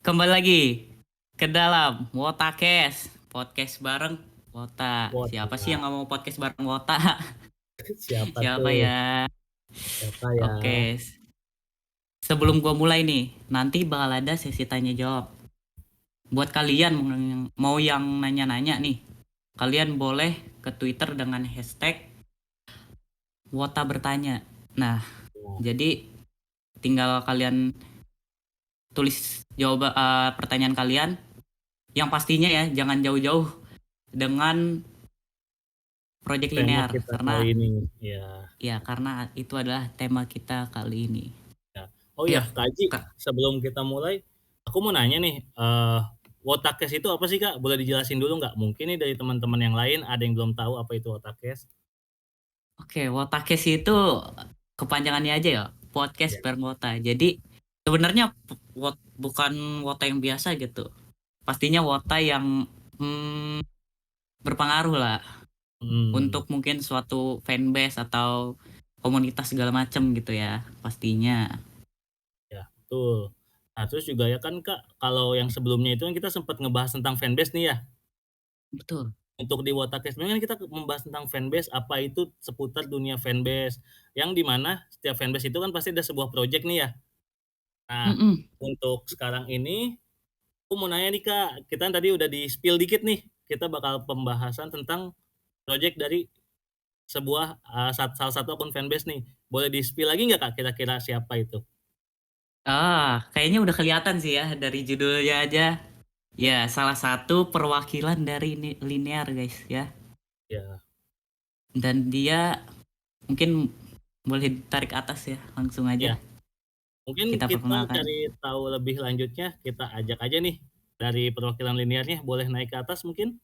Kembali lagi ke dalam Wotakes, podcast bareng Wota. Siapa sih yang Wota. nggak mau podcast bareng Wota? Siapa Siapa tuh? ya? Siapa ya? Oke, sebelum gua mulai nih, nanti bakal ada sesi tanya jawab. Buat kalian mau yang nanya-nanya nih, kalian boleh ke Twitter dengan hashtag Wota bertanya. Nah, Nah, jadi tinggal kalian tulis jawab pertanyaan kalian yang pastinya ya jangan jauh-jauh dengan Project tema Linear kita karena kali ini. Ya. karena itu adalah tema kita kali ini. Ya. Oh Ya, ya, Kak Aji, Kak. sebelum kita mulai, aku mau nanya nih, Wotakes itu apa sih, Kak? Boleh dijelasin dulu nggak? Mungkin nih dari teman-teman yang lain ada yang belum tahu apa itu Wotakes. Oke, Wotakes itu kepanjangannya aja ya, podcast Ya. bareng Wota. Jadi sebenarnya bukan Wota yang biasa gitu. Pastinya Wota yang berpengaruh lah Hmm, untuk mungkin suatu fanbase atau komunitas segala macam gitu ya, pastinya. ya, betul. Nah, terus juga ya kan, Kak, kalau yang sebelumnya itu kan kita sempat ngebahas tentang fanbase nih ya. Betul. Untuk di Wotakes kan kita membahas tentang fanbase, apa itu seputar dunia fanbase, yang di mana setiap fanbase itu kan pasti ada sebuah project nih ya. Nah, Mm-mm. untuk sekarang ini aku mau nanya nih Kak, kita kan tadi udah di-spill dikit nih, kita bakal pembahasan tentang project dari sebuah, salah satu akun fanbase nih. Boleh di-spill lagi nggak Kak kira-kira siapa itu? Kayaknya udah kelihatan sih ya dari judulnya aja. Ya, salah satu perwakilan dari linear guys ya. Ya, Dan dia mungkin boleh ditarik atas ya, langsung aja ya. Mungkin kita kita perkenalkan. cari tahu lebih lanjutnya, kita ajak aja nih dari perwakilan linearnya, boleh naik ke atas mungkin?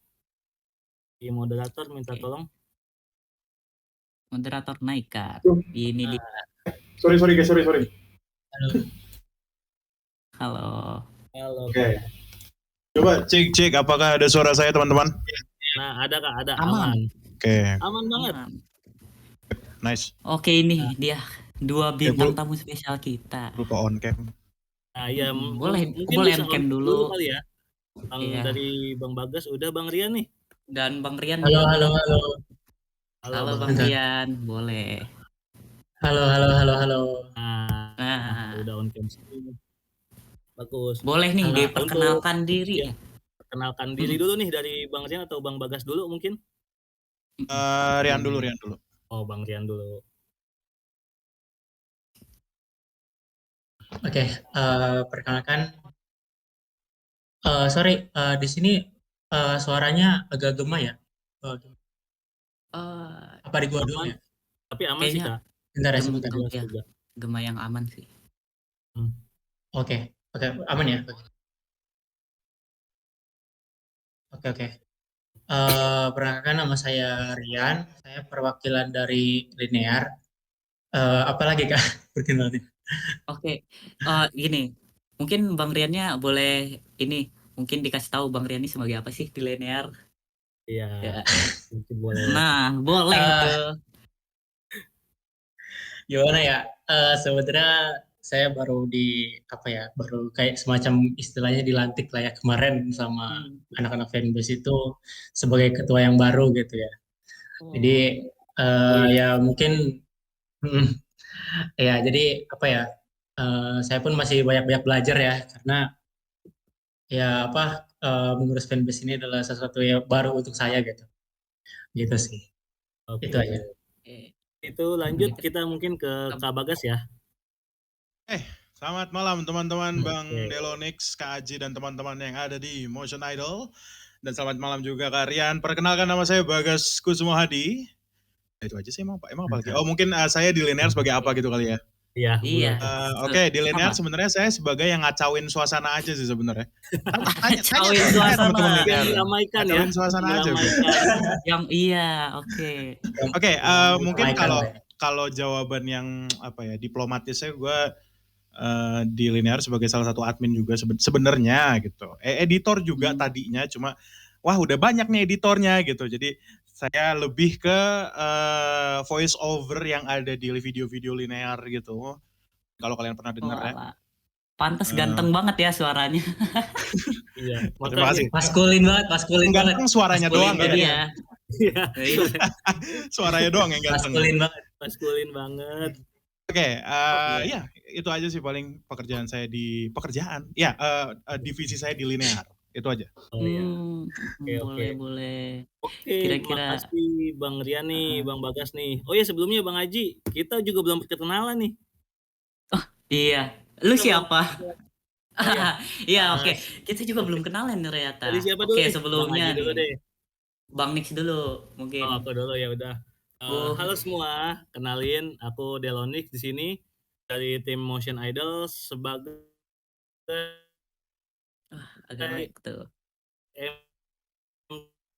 Si moderator minta Oke, tolong. moderator naik Kak. Tuh, Ini dia. Nah, sorry guys, sorry. Halo. halo Oke, Kak. coba cek apakah ada suara saya teman-teman. Nah, ada Kak, ada, aman. Aman. Oke, Aman banget. Aman. nice. Oke, ini dia dua Gue bintang tamu spesial kita. lupa on cam. Nah, ya Boleh mungkin boleh bisa on cam dulu dulu. kali ya. Bang Iya. dari Bang Bagas udah, Bang Rian nih. Dan Bang Rian Halo, juga halo, boleh. halo. Halo Halo Bang Bang Rian. Rian, boleh. Halo. Nah, Nah, udah on cam semua. Bagus. boleh nih Halo. Untuk diperkenalkan diri. ya, perkenalkan diri Mm-mm. dulu nih dari Bang Rian atau Bang Bagas dulu mungkin? Rian dulu. Oh, Bang Rian dulu. Oke, perkenalkan. Sorry, di sini suaranya agak gema ya. Eh, Apa di gua doang Aman, ya? tapi aman sih, Kayaknya Kak. Bentar ya, gem, sebentar. gem Jelas ya, juga. gema yang aman sih. Hmm. Oke, aman ya. Oke. Perkenalkan, nama saya Rian. Saya perwakilan dari Linear. Apalagi Kak perkenalannya? Oke, gini, mungkin Bang Riannya boleh ini, mungkin dikasih tahu Bang Rian ini sebagai apa sih di Linear? Iya, Ya. mungkin boleh. Nah, boleh Eh, tuh. Gimana ya? Sebenarnya saya baru baru kayak semacam istilahnya dilantik lah ya kemarin sama Hmm. anak-anak fanbase itu sebagai ketua yang baru gitu ya. Jadi Oh, Wih, ya mungkin mm, ya jadi apa ya? Saya pun masih banyak-banyak belajar ya karena ya mengurus fanbase ini adalah sesuatu yang baru untuk saya gitu. Gitu sih. Itu oke. aja. eh, Itu lanjut gitu. kita mungkin ke Kak Bagas ya. Selamat malam teman-teman Bang Oke. Delonix, Kak Aji dan teman-teman yang ada di Motion Idol. Dan selamat malam juga Kak Rian. Perkenalkan nama saya Bagas Kusumo Hadi. Itu aja sih emang apa lagi? Oh mungkin saya di Linear sebagai apa gitu kali ya? Iya, Iya, boleh. Oke, di sama. Linear sebenarnya saya sebagai yang ngacauin suasana aja sih sebenarnya. Kacauin Tanya suasana. teman-teman Yang Linear. diramaikan ya. Ngacauin suasana aja. Diramaikan. Yang iya, oke. Oke, Yang mungkin diramaikan lah ya. kalau jawaban yang apa ya diplomatisnya gue di Linear sebagai salah satu admin juga sebenarnya gitu. Editor juga tadinya, cuma wah udah banyak nih editornya gitu. Jadi saya lebih ke voice over yang ada di video-video Linear gitu. Kalau kalian pernah Oh, dengar ya. alah. Pantes ganteng banget ya suaranya. Iya, Terima kasih. Maskulin banget, maskulin Yang banget. ganteng suaranya doang Jadi kayaknya. ya. Iya, Iya. Suaranya doang yang ganteng. Maskulin banget. maskulin banget. Oke, Iya. ya itu aja sih paling pekerjaan saya di divisi saya di linear. Itu aja. Oh ya. Oke, Boleh. Oke, Kira-kira makasih Bang Rian nih, Bang Bagas nih. Oh ya sebelumnya Bang Haji, kita juga belum perkenalan nih. iya. Lu Kita belum siapa? Oh ya, Iya, oke. Kita juga belum kenalan ternyata. tadi siapa dulu Oke, nih? Bang sebelumnya Haji dulu nih. deh. Bang Nix dulu mungkin. Oh, aku dulu ya udah. Oh, Halo semua, kenalin aku Delonix di sini dari tim Motion Idol sebagai agak naik tuh.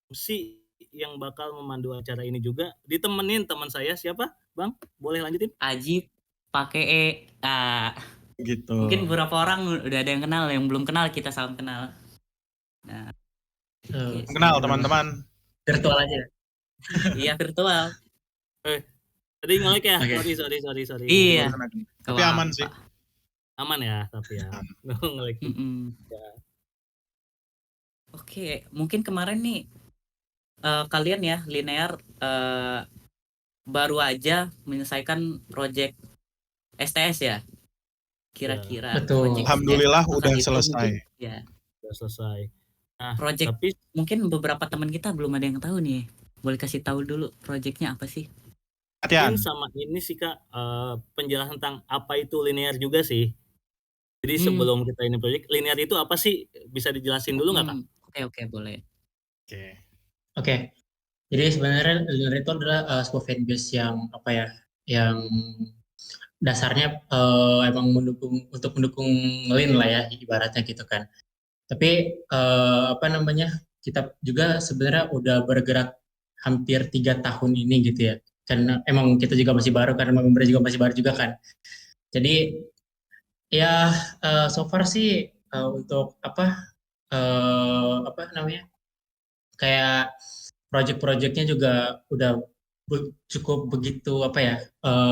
MC yang bakal memandu acara ini juga. Ditemenin teman saya siapa? Bang, boleh lanjutin? Aji pakai E. Gitu. Mungkin beberapa orang udah ada yang kenal, yang belum kenal kita salam kenal. Nah, oke. Kenal teman-teman. Virtual aja. Iya virtual. Tadi nge-lag ya? Oke. Sorry. Iya. Tapi aman sih. Aman ya, tapi ya. Nge-lag. Oke, mungkin kemarin nih kalian ya linear baru aja menyelesaikan project STS ya. Kira-kira Betul. project Alhamdulillah STS udah itu selesai. mungkin, ya. Udah selesai. Nah, Project tapi mungkin beberapa teman kita belum ada yang tahu nih. Boleh kasih tahu dulu projectnya apa sih? Latihan. mungkin sama ini sih Kak, penjelasan tentang apa itu linear juga sih. Jadi sebelum kita ini project, linear itu apa sih? Bisa dijelasin dulu nggak Kak? Oke, boleh. Oke. Jadi sebenarnya linear itu adalah sebuah fanbase yang apa ya, yang dasarnya emang mendukung Lin lah ya ibaratnya gitu kan. Tapi apa namanya, kita juga sebenarnya udah bergerak hampir 3 tahun ini gitu ya. Karena emang kita juga masih baru, karena member juga masih baru juga kan. Jadi ya so far sih untuk apa namanya, kayak project-projectnya juga udah cukup begitu apa ya,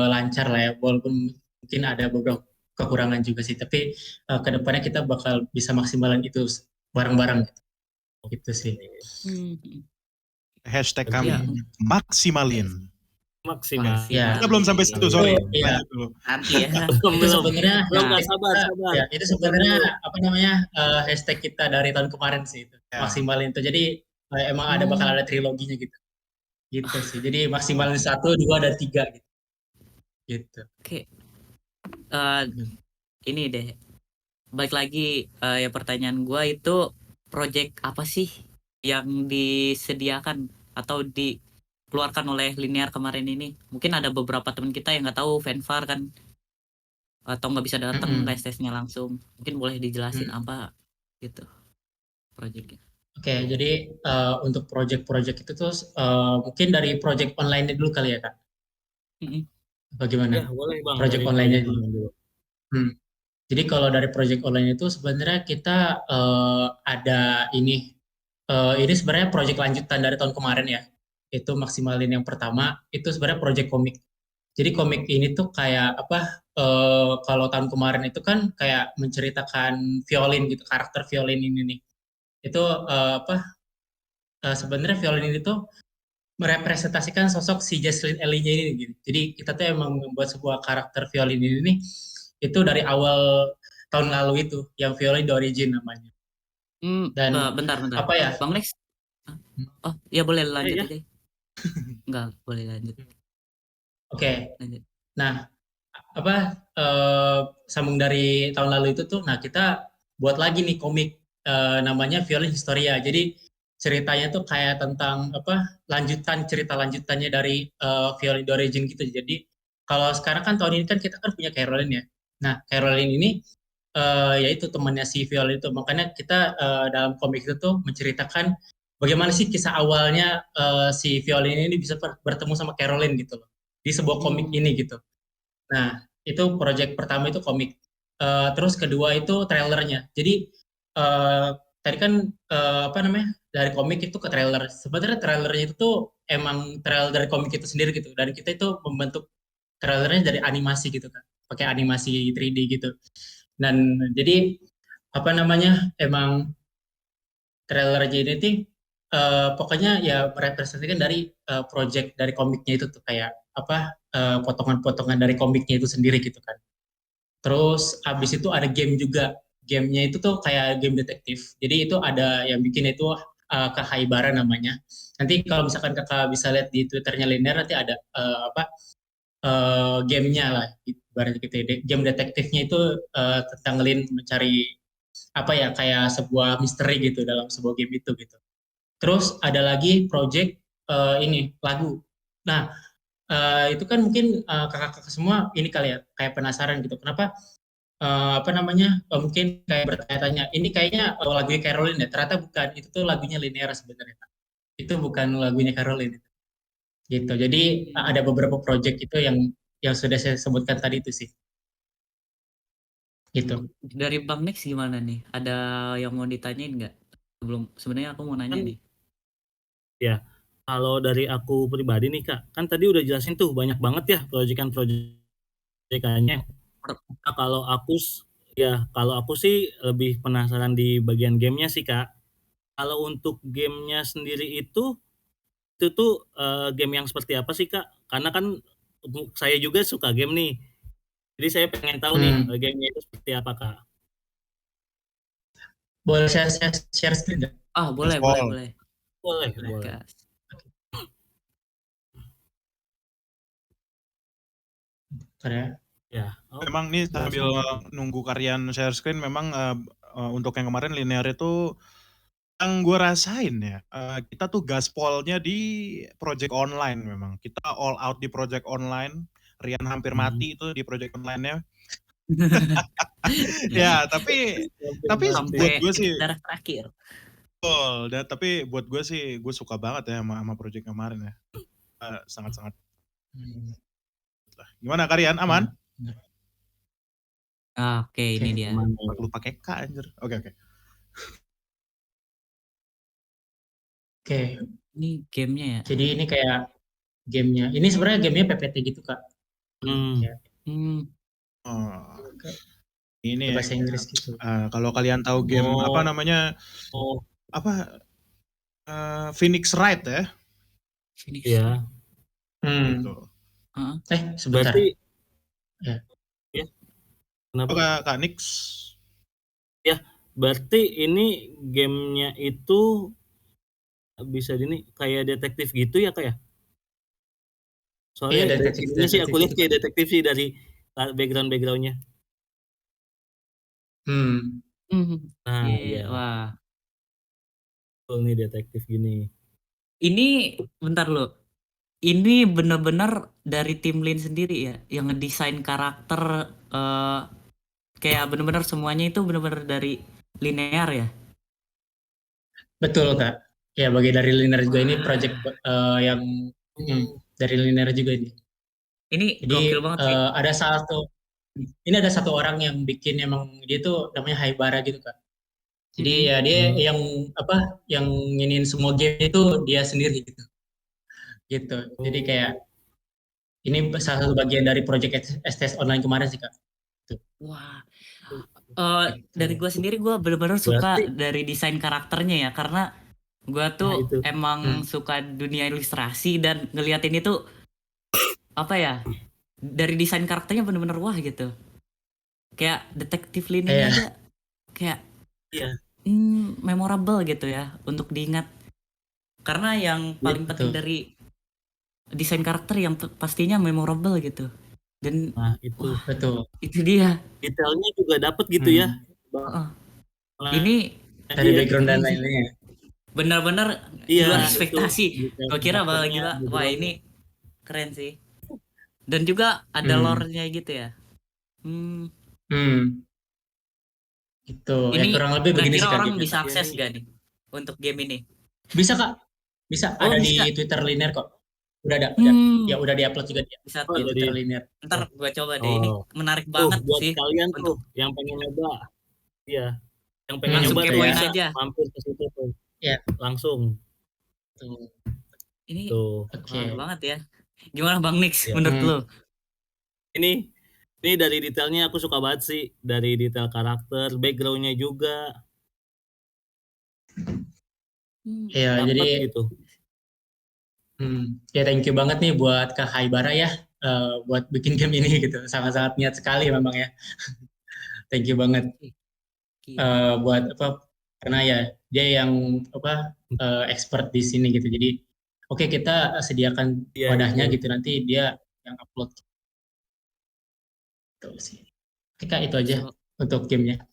lancar lah ya, walaupun mungkin ada beberapa kekurangan juga sih, tapi kedepannya kita bakal bisa maksimalin itu bareng-bareng gitu sih. Hashtag kami Iya. maksimalin. Maksimal. Ya. Kita belum sampai situ, sorry. Iya. Lanjut dulu. Nanti ya. Itu sebenarnya belum Kak, sabar. ya, itu sebenarnya apa namanya, hashtag kita dari tahun kemarin sih itu. Ya. Maksimalin itu. Jadi emang bakal ada triloginya gitu. Gitu sih. Jadi maksimalin 1, 2 dan 3 gitu. Gitu. Oke. Ini deh. Balik lagi ya pertanyaan gua itu project apa sih yang disediakan atau dikeluarkan oleh linear kemarin ini? Mungkin ada beberapa teman kita yang nggak tahu fanfare kan atau nggak bisa datang ke STS-nya langsung. Mungkin boleh dijelasin apa gitu projectnya. Oke, jadi untuk project-project itu tuh mungkin dari project online dulu kali ya Kak? Bagaimana? Ya, boleh Bang. Project dari online-nya project dulu. dulu. Jadi kalau dari project online itu sebenarnya kita ada ini sebenarnya project lanjutan dari tahun kemarin ya. Itu maksimalin yang pertama, itu sebenarnya project komik. Jadi komik ini tuh kayak apa, kalau tahun kemarin itu kan kayak menceritakan violin gitu, karakter violin ini nih. Itu sebenarnya violin ini tuh merepresentasikan sosok si Jesslyn Ellie-nya ini gitu. Jadi kita tuh emang membuat sebuah karakter violin ini nih, itu dari awal tahun lalu itu, yang Violin the Origin namanya. Dan bentar. apa ya? Bang Lex. Oh, ya boleh lanjut Ya. aja. Enggak, boleh lanjut. Oke. Lanjut. Nah, sambung dari tahun lalu itu tuh, nah kita buat lagi nih komik namanya Violin Historia. Jadi ceritanya tuh kayak tentang cerita lanjutannya dari Violin the Origin gitu. Jadi kalau sekarang kan tahun ini kan kita kan punya Caroline ya. Nah, Caroline ini yaitu temannya si Violin itu. Makanya kita dalam komik itu tuh menceritakan bagaimana sih kisah awalnya si Violin ini bisa bertemu sama Caroline gitu loh. Di sebuah komik ini gitu. Nah, itu project pertama itu komik. Terus kedua itu trailernya. Jadi tadi kan dari komik itu ke trailer. Sebenarnya trailernya itu tuh emang trailer dari komik itu sendiri gitu. Dan kita itu membentuk trailernya dari animasi gitu kan, pakai animasi 3D gitu. Dan jadi apa namanya, emang trailer Unity pokoknya ya merepresentasikan dari project dari komiknya itu tuh, kayak apa, potongan-potongan dari komiknya itu sendiri gitu kan. Terus abis itu ada game juga. Gamenya itu tuh kayak game detektif. Jadi itu ada yang bikin itu Kak Haibara namanya. Nanti kalau misalkan kakak bisa lihat di Twitternya Linear, nanti ada gamenya lah. Ibaratnya gitu ya. Game detektifnya itu tentang Lin mencari apa ya, kayak sebuah misteri gitu dalam sebuah game itu gitu. Terus ada lagi project ini lagu. Nah, itu kan mungkin kakak-kakak semua ini kali ya, kayak penasaran gitu. Kenapa apa namanya, mungkin kayak bertanya-tanya, ini kayaknya lagunya Caroline ya? Ternyata bukan, itu tuh lagunya Linear sebenarnya. Itu bukan lagunya Caroline gitu. Jadi ada beberapa project itu yang sudah saya sebutkan tadi itu sih. Gitu. Dari Bang Nix gimana nih? Ada yang mau ditanyain nggak? Sebenarnya aku mau nanya Kan nih. ya, kalau dari aku pribadi nih Kak, kan tadi udah jelasin tuh banyak banget ya proyekan-proyekannya. Nah, kalau aku sih lebih penasaran di bagian gamenya sih Kak. Kalau untuk gamenya sendiri itu tuh game yang seperti apa sih Kak? Karena kan saya juga suka game nih. Jadi saya pengen tahu nih gamenya itu seperti apa Kak. Boleh saya share screen nggak? Ah, boleh, Gaspol. boleh. Boleh, Boleh, boleh. Gas. Bentar ya. Ya. Oh, Memang nih sambil nunggu Karyan share screen, memang untuk yang kemarin Linear itu yang gue rasain ya, kita tuh gaspolnya di project online memang. Kita all out di project online. Rian hampir mati itu di project online-nya. Ya, tapi buat Sampai gue sih titik darah terakhir. betul. Tapi buat gue sih, gue suka banget ya sama project kemarin ya. Sangat-sangat. Gimana Karyan, aman? Oke, ini dia. Lu pakai K anjir. Oke. Oke, Ini gamenya ya. jadi ini kayak gamenya. Ini sebenarnya gamenya PPT gitu Kak. Ya, Hmm. Oh, kayak ini ya. bahasa Inggris gitu. Kalau kalian tahu game apa namanya, apa Phoenix Wright ya? Phoenix. Iya. Gitu. Sebentar. Berarti Ya. ya. Kenapa? Kak Nix. Ya, berarti ini gamenya itu bisa ini kayak detektif gitu ya Kak ya? Soalnya Iya, detektif ini sih aku lihat gitu. kayak detektif sih dari background-nya. Hmm. Nah, Iya, iya. wah. Betul nih detektif gini. Ini bentar lo. Ini bener-bener dari tim Lin sendiri ya, yang ngedesain karakter kayak bener-bener semuanya itu bener-bener dari Linear ya. Betul Kak. Ya, bagi dari Linear juga ini project yang dari Linear juga ini. Ini Jadi gokil banget sih. ada satu orang yang bikin, emang dia tuh namanya Haibara gitu Kak. Jadi ya dia yang nginin semua game itu dia sendiri gitu. Gitu. Jadi kayak ini salah satu bagian dari project STS online kemarin sih Kak. Tuh. Wah. Gitu. Dari gue sendiri gue bener-bener suka Berarti dari desain karakternya ya, karena gue tuh itu. emang suka dunia ilustrasi dan ngeliatin itu apa ya, dari desain karakternya bener-bener wah gitu. Kayak detektif Lin ini aja kayak Iya. memorable gitu ya untuk diingat. Karena yang paling penting dari desain karakter yang pastinya memorable gitu. Dan Nah, itu. wah, Betul. itu dia. Detailnya juga dapat gitu ya. Ini dari background dan ini sih lain-lainnya. benar-benar Iya, luar ekspektasi. betul. Gue kira bakal gila. Wah, ini keren sih. Dan juga ada lore-nya gitu ya. Itu Ini kurang lebih begini sih kira-kira Kak orang gamenya, bisa Kak. akses gak nih untuk game ini? Bisa Kak. Bisa, Oh, ada bisa. di Twitter Linear kok. Udah ada. Ya udah diupload juga dia. Bisa Di Twitter Linear. ntar gue coba deh. Ini menarik Tuh, banget buat sih kalian untuk tuh yang pengen nyoba. Iya. Yang pengen langsung nyoba tuh kepoin bisa aja. mampir ke situ tuh. Ya. Langsung. Tuh. Ini Tuh. wah banget ya. Gimana Bang Nix Ya. menurut lo? Ini Ini dari detailnya aku suka banget sih, dari detail karakter, background-nya juga Ya, dapet jadi gitu. ya thank you banget nih buat Kak Haibara ya, buat bikin game ini gitu. Sangat-sangat niat sekali memang ya. Thank you banget Gila. buat apa? Karena ya dia yang apa expert di sini gitu. Jadi oke kita sediakan Iya, wadahnya betul. gitu, nanti dia yang upload gitu sih. Oke Kak, itu aja So- untuk gamenya.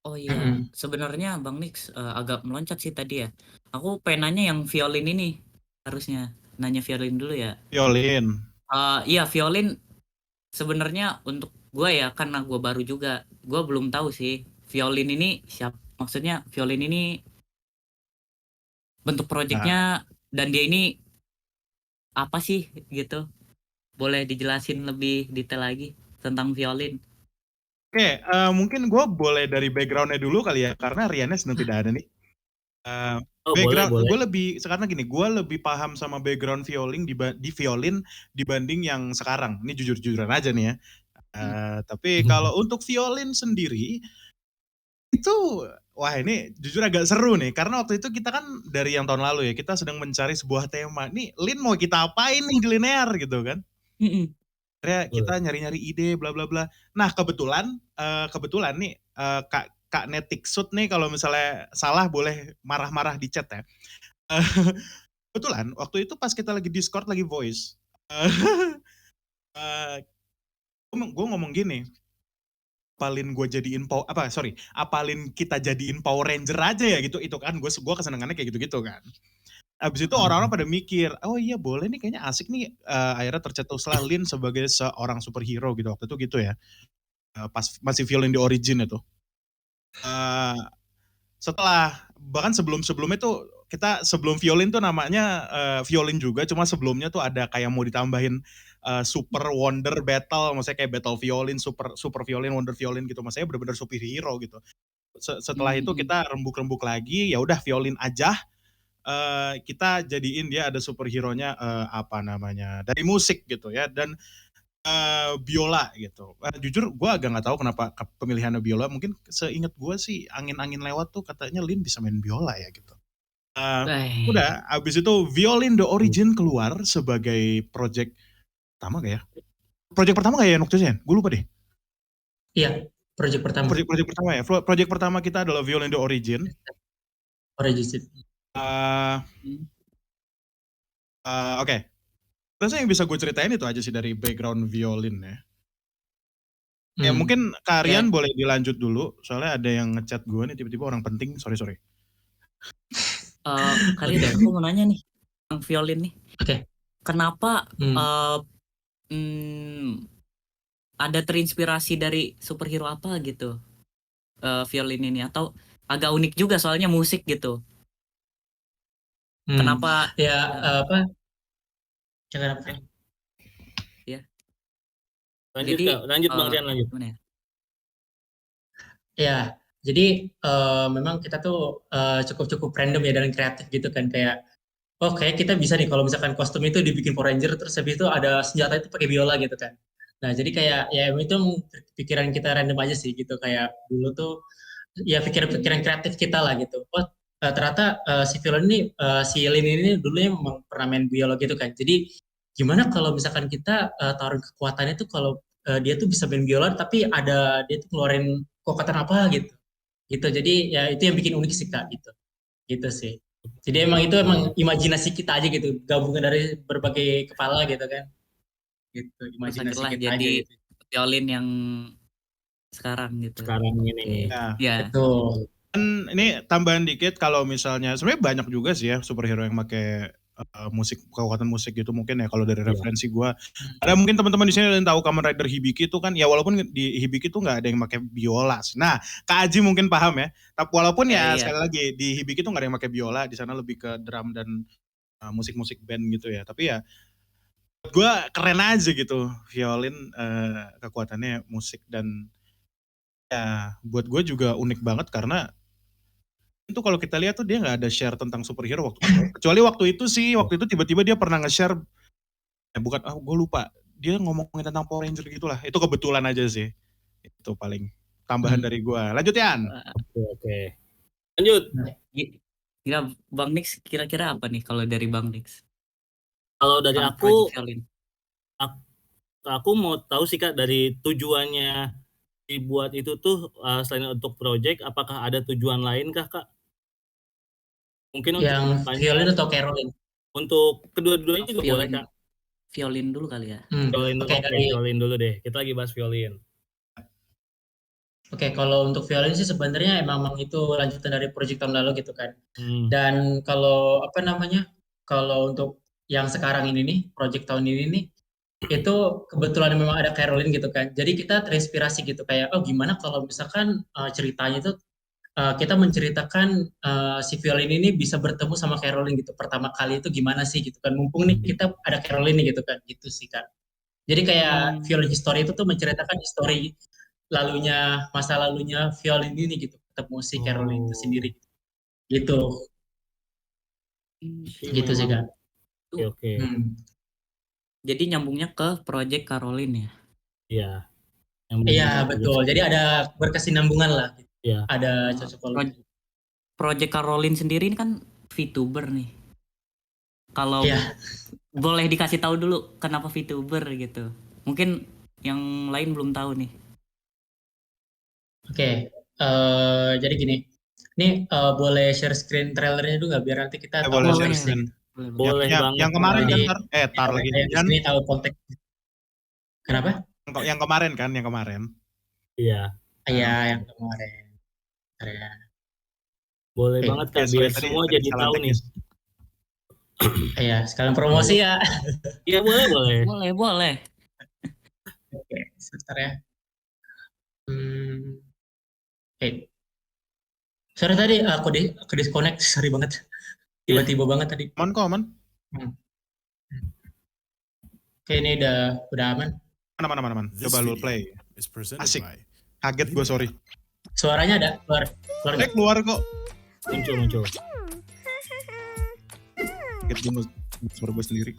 oh iya, Mm-mm. sebenarnya Bang Nix agak meloncat sih tadi ya. Aku pengen nanya yang violin ini harusnya nanya violin dulu ya. Violin. Iya violin sebenarnya untuk gue ya karena gue baru juga, gue belum tahu sih violin ini siapa. Maksudnya violin ini bentuk Nah, proyeknya dan dia ini apa sih gitu. Boleh dijelasin lebih detail lagi tentang violin? oke, mungkin gue boleh dari backgroundnya dulu kali ya, karena Riannya sedang tidak ada nih. Oh, boleh, Background boleh. gue lebih sekarang gini, gue lebih paham sama background violin di violin dibanding yang sekarang. Ini jujur-jujuran aja nih ya. Tapi kalau untuk violin sendiri itu, wah ini jujur agak seru nih, karena waktu itu kita kan dari yang tahun lalu ya, kita sedang mencari sebuah tema. Nih, Lin mau kita apain nih di linear gitu kan? Mm-mm. Akhirnya kita Betul. nyari-nyari ide bla bla bla. Nah kebetulan nih Kak Kak Netiksut nih kalau misalnya salah boleh marah-marah di chat ya. Eh, Kebetulan waktu itu pas kita lagi Discord lagi voice, eh, eh, gue ngomong gini, apalin gue jadiin apalin kita jadiin Power Ranger aja ya gitu, itu kan gue kesenangannya kayak gitu-gitu kan. Abis itu orang-orang pada mikir, oh iya boleh nih kayaknya asik nih. Akhirnya tercetuslah Lin sebagai seorang superhero gitu waktu itu gitu ya. Pas masih violin di Origin itu. Eh, bahkan sebelum-sebelumnya tuh kita sebelum violin tuh namanya violin juga, cuma sebelumnya tuh ada kayak mau ditambahin super wonder battle, maksudnya kayak battle violin, super super violin, wonder violin gitu, maksudnya benar-benar superhero gitu. Setelah itu Mm-mm. kita rembuk-rembuk lagi, ya udah violin aja. Kita jadiin dia ada superhero-nya apa namanya dari musik gitu ya, dan biola gitu. Jujur gue agak nggak tahu kenapa pemilihannya biola. Mungkin seingat gue sih angin-angin lewat tuh katanya Lin bisa main biola ya gitu. Eh, Eh, Udah, abis itu Violin The Origin keluar sebagai project pertama gak ya? Project pertama gak ya Noctusian? Gue lupa deh. Iya, project pertama Project pertama ya. Project pertama kita adalah Violin The Origin. Origin. Eh mm. Oke. Terus yang bisa gue ceritain itu aja sih dari background violin ya. Ya Hmm. mungkin Ya, Karian boleh dilanjut dulu. Soalnya ada yang ngechat gue nih tiba-tiba orang penting. Sorry. Karin, Oke, aku mau nanya nih tentang violin nih. oke. Kenapa Hmm. eh, ada terinspirasi dari superhero apa gitu violin ini atau agak unik juga soalnya musik gitu. Hmm. Kenapa Ya, eh, apa? Jangan apa? ya ya. Lanjut, Jadi Kak. Lanjut, Bang eh, Rian, lanjut. gimana ya? Ya, jadi memang kita tuh cukup-cukup random ya dan kreatif gitu kan, kayak oh kayak kita bisa nih kalau misalkan kostum itu dibikin Power Ranger terus habis itu ada senjata itu pakai biola gitu kan. Nah, jadi kayak ya itu pikiran kita random aja sih gitu, kayak dulu tuh ya pikiran-pikiran kreatif kita lah gitu. Oh, ternyata si violin ini si Lin ini dulunya memang pernah main biola gitu kan. Jadi gimana kalau misalkan kita taruh kekuatannya tuh kalau dia tuh bisa main biola tapi ada dia tuh ngeluarin kekuatan apa gitu. Gitu. Jadi ya itu yang bikin unik sih Kak gitu. Gitu sih. Jadi emang itu emang imajinasi kita aja gitu, gabungan dari berbagai kepala gitu kan. Gitu, Terus imajinasi akhirnya kita jadi aja gitu. violin yang sekarang gitu. Sekarang Oke. ini. Ya. Ya. Betul. Dan ini tambahan dikit kalau misalnya sebenarnya banyak juga sih ya superhero yang pakai musik, kekuatan musik gitu mungkin ya, kalau dari Iya. referensi gue. Ada mungkin teman-teman di sini yang tahu Kamen Rider Hibiki itu kan ya, walaupun di Hibiki itu nggak ada yang pakai biola sih. Nah, Kak Aji mungkin paham ya. Tapi walaupun ya Iya. sekali lagi di Hibiki itu nggak ada yang pakai biola, di sana lebih ke drum dan musik-musik band gitu ya. Tapi ya gue keren aja gitu violin, kekuatannya musik, dan ya buat gue juga unik banget karena itu kalau kita lihat tuh dia nggak ada share tentang superhero waktu kecuali waktu itu sih, waktu itu tiba-tiba dia pernah nge-share, bukan gue lupa dia ngomongin tentang Power Ranger gitulah. Itu kebetulan aja sih. Itu paling tambahan dari gua. Lanjut Yan. Oke. Lanjut. Kira Bang Nix kira-kira apa nih kalau dari Bang Nix? Kalau dari Tentang aku, project violin. aku mau tahu sih Kak, dari tujuannya dibuat itu tuh selain untuk project, apakah ada tujuan lain kah Kak? Mungkin untuk Yang kedepannya, violin atau carolin? untuk kedua-duanya juga boleh Violin. Kak. Violin dulu kali ya. Violin dulu, Oke, oke, violin dulu deh. Kita lagi bahas violin. Oke, kalau untuk violin sih sebenarnya emang itu lanjutan dari project tahun lalu gitu kan. Hmm. Dan kalau apa namanya, kalau untuk yang sekarang ini nih, project tahun ini nih, itu kebetulan memang ada Caroline gitu kan. Jadi kita terinspirasi gitu kayak, oh gimana kalau misalkan ceritanya itu kita menceritakan si violin ini bisa bertemu sama Caroline gitu. Pertama kali itu gimana sih gitu kan. Mumpung nih kita ada Caroline nih gitu kan. Gitu sih kan. Jadi kayak violin history itu tuh menceritakan histori masa lalunya violin ini gitu, ketemu si Caroline itu sendiri gitu. Gitu sih Kak. Oke. Jadi nyambungnya ke project Caroline ya. Iya. Iya betul. Jadi ada berkesinambungan lah. Iya. Ada cocokologi. Project Caroline sendiri ini kan VTuber nih. Kalau boleh dikasih tahu dulu kenapa VTuber gitu. Mungkin yang lain belum tahu nih. Oke, jadi gini. Ini boleh share screen trailernya dulu nggak biar nanti kita tahu boleh share konteksnya. screen. Boleh banget. Yang kemarin Jadi, kan tar lagi. Di sini tahu konteks. Kenapa? Yang kemarin kan, yang kemarin. Iya. Iya, yang kemarin. Ya. Boleh banget Kak, biar semua jadi tahu nih. Iya, sekalian promosi ya. Iya, boleh. Boleh. Oke, sebentar ya. Oke. Sorry tadi aku disconnect, sorry banget. Tiba-tiba banget tadi. Aman. Oke, ini udah aman. Aman. Coba lu play. Asik. Kaget gue, sorry. Suaranya ada keluar kok. Muncul. Kaget gue suara gue sendiri.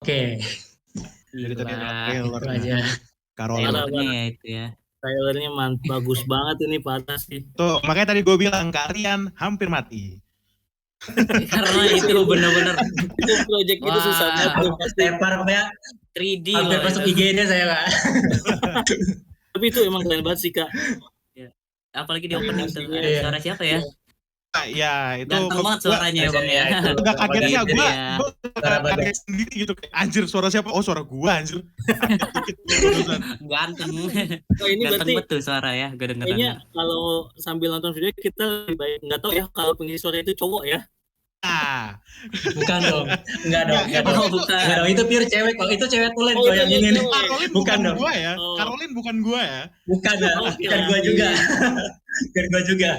Oke. Jadi tadi itu aja. Trailernya itu ya. Trailernya bagus banget ini parah sih. Tuh, makanya tadi gue bilang Karian hampir mati. Karena itu bener-bener itu project itu susah banget pasti. Lempar ya 3D hampir masuk IG-nya saya Kak. Tapi itu emang keren banget sih Kak. Apalagi di opening tuh Iya. suara siapa ya? Ya itu Ganteng banget suaranya ya Bang ya. itu agak kagetnya Bagas gue ya. Suara Bagas. kaget sendiri gitu, kayak anjir suara siapa, oh suara gue anjir, kaget dikit gue barusan. Ganteng. Oh, ini Ganteng berarti banget tuh suara ya, gue denger. kayaknya kalau sambil nonton video kita lebih baik nggak tahu ya kalau pengisi suara itu cowok ya. Ah, Bukan dong. Enggak dong. Enggak, Oh, itu bukan. Enggak dong, itu pure cewek kok. Itu cewek tulen Oh, kok itu yang ini nih. cewek. Caroline Bukan bukan dong. gue ya, Oh. Caroline bukan gue ya. Bukan ya. Oke Bukan lah. gua juga. Bukan gua juga.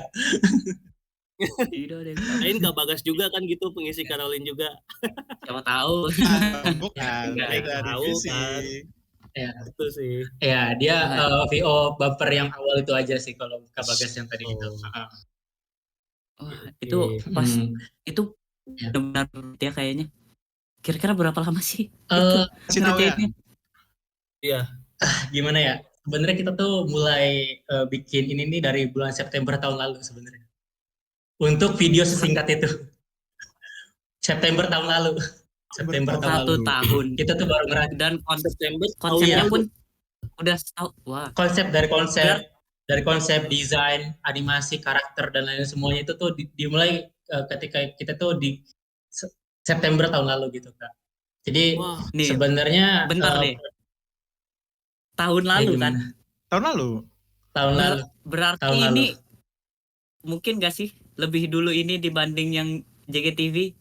Tidak deh. Lain Kak Bagas juga kan gitu pengisi Caroline juga. Siapa tahu. Bukan, Enggak, beda tahu divisi. kan. Ya, Itu sih. ya dia Wah. VO bumper yang awal itu aja sih kalau Kak Bagas yang tadi itu. Oh. Wah, itu Oke. pas itu Ya. benar dia kayaknya. Kira-kira berapa lama sih? Eh, Kasih tahu ya. ngerjainnya? Iya. Gimana ya? Sebenarnya kita tuh mulai bikin ini nih dari bulan September tahun lalu sebenarnya. Untuk video sesingkat itu. September tahun lalu. September tahun Satu lalu. tahun. Kita tuh baru ngerasa Dan September konsepnya iya. pun udah setahun. Wah, konsep dari konsep desain, animasi, karakter dan lain semuanya itu tuh dimulai ketika kita tuh di September tahun lalu gitu Kak. Jadi Wah, nih sebenarnya bentar deh. Tahun lalu kan? gimana? Tahun lalu. Tahun lalu. Berarti Tahun lalu. ini mungkin gak sih lebih dulu ini dibanding yang JKTV?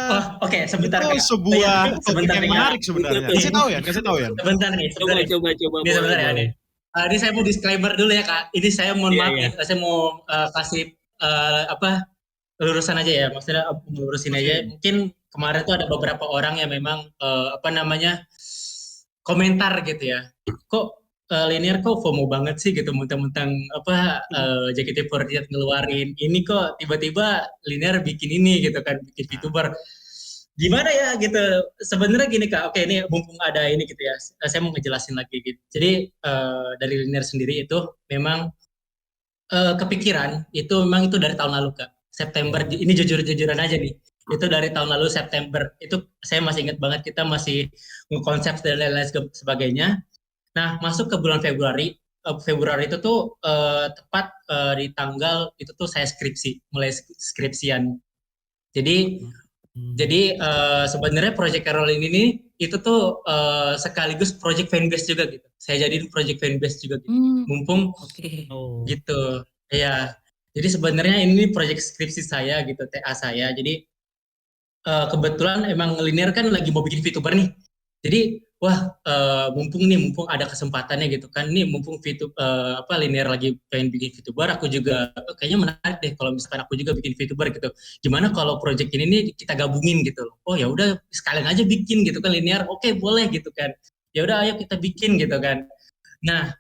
Oh, oke, sebentar Itu Kak. sebuah topik Sebentar yang nih, menarik sebenarnya. Kasih tahu ya, kasih tahu ya. Sebentar nih, coba. Ini sebentar ya, nih. Ini saya mau disclaimer dulu ya Kak. Ini saya mohon Iya, maaf iya. nih, saya mau kasih lurusan aja ya. Maksudnya melurusin aja. Mungkin kemarin tuh ada beberapa orang yang memang komentar gitu ya. Kok Linear kok FOMO banget sih gitu, mentang-mentang JKT48 ngeluarin ini kok tiba-tiba Linear bikin ini gitu kan, bikin VTuber. Gimana ya gitu. Sebenarnya gini Kak, oke ini mumpung ada ini gitu ya, saya mau ngejelasin lagi gitu. Jadi dari Linear sendiri itu memang kepikiran itu memang itu dari tahun lalu Kak. September, ini jujur-jujuran aja nih. Itu dari tahun lalu September. Itu saya masih ingat banget, kita masih ngekonsep dan lain-lain sebagainya. Nah, masuk ke bulan Februari itu tuh tepat di tanggal itu tuh saya mulai skripsian. Jadi sebenarnya Project Caroline ini itu tuh sekaligus project fanbase juga gitu. Saya jadiin project fanbase juga gitu. Mumpung gitu. Ya. Jadi sebenarnya ini project skripsi saya gitu, TA saya. Jadi kebetulan emang Linear kan lagi mau bikin VTuber nih. Jadi mumpung ada kesempatannya gitu kan, nih mumpung Linear lagi pengen bikin VTuber, aku juga kayaknya menarik deh kalau misalkan aku juga bikin VTuber gitu. Gimana kalau project ini nih kita gabungin gitu loh. Oh ya udah sekalian aja bikin gitu kan Linear. Oke, boleh gitu kan. Ya udah ayo kita bikin gitu kan. Nah,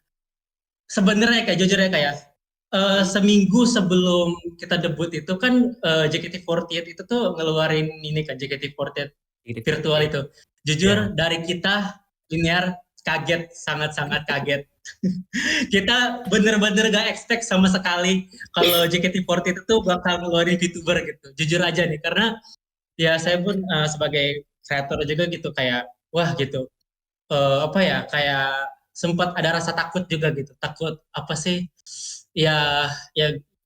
sebenarnya kayak jujur ya kayak seminggu sebelum kita debut itu kan JKT48 itu tuh ngeluarin ini kan, JKT48 virtual itu. Jujur dari kita Linear kaget, sangat-sangat kaget. Kita bener-bener gak expect sama sekali kalau JKT48 itu tuh bakal ngeluarin VTuber gitu. Jujur aja nih, karena ya saya pun sebagai kreator juga gitu kayak wah gitu. Kayak sempat ada rasa takut juga gitu. Takut apa sih? Ya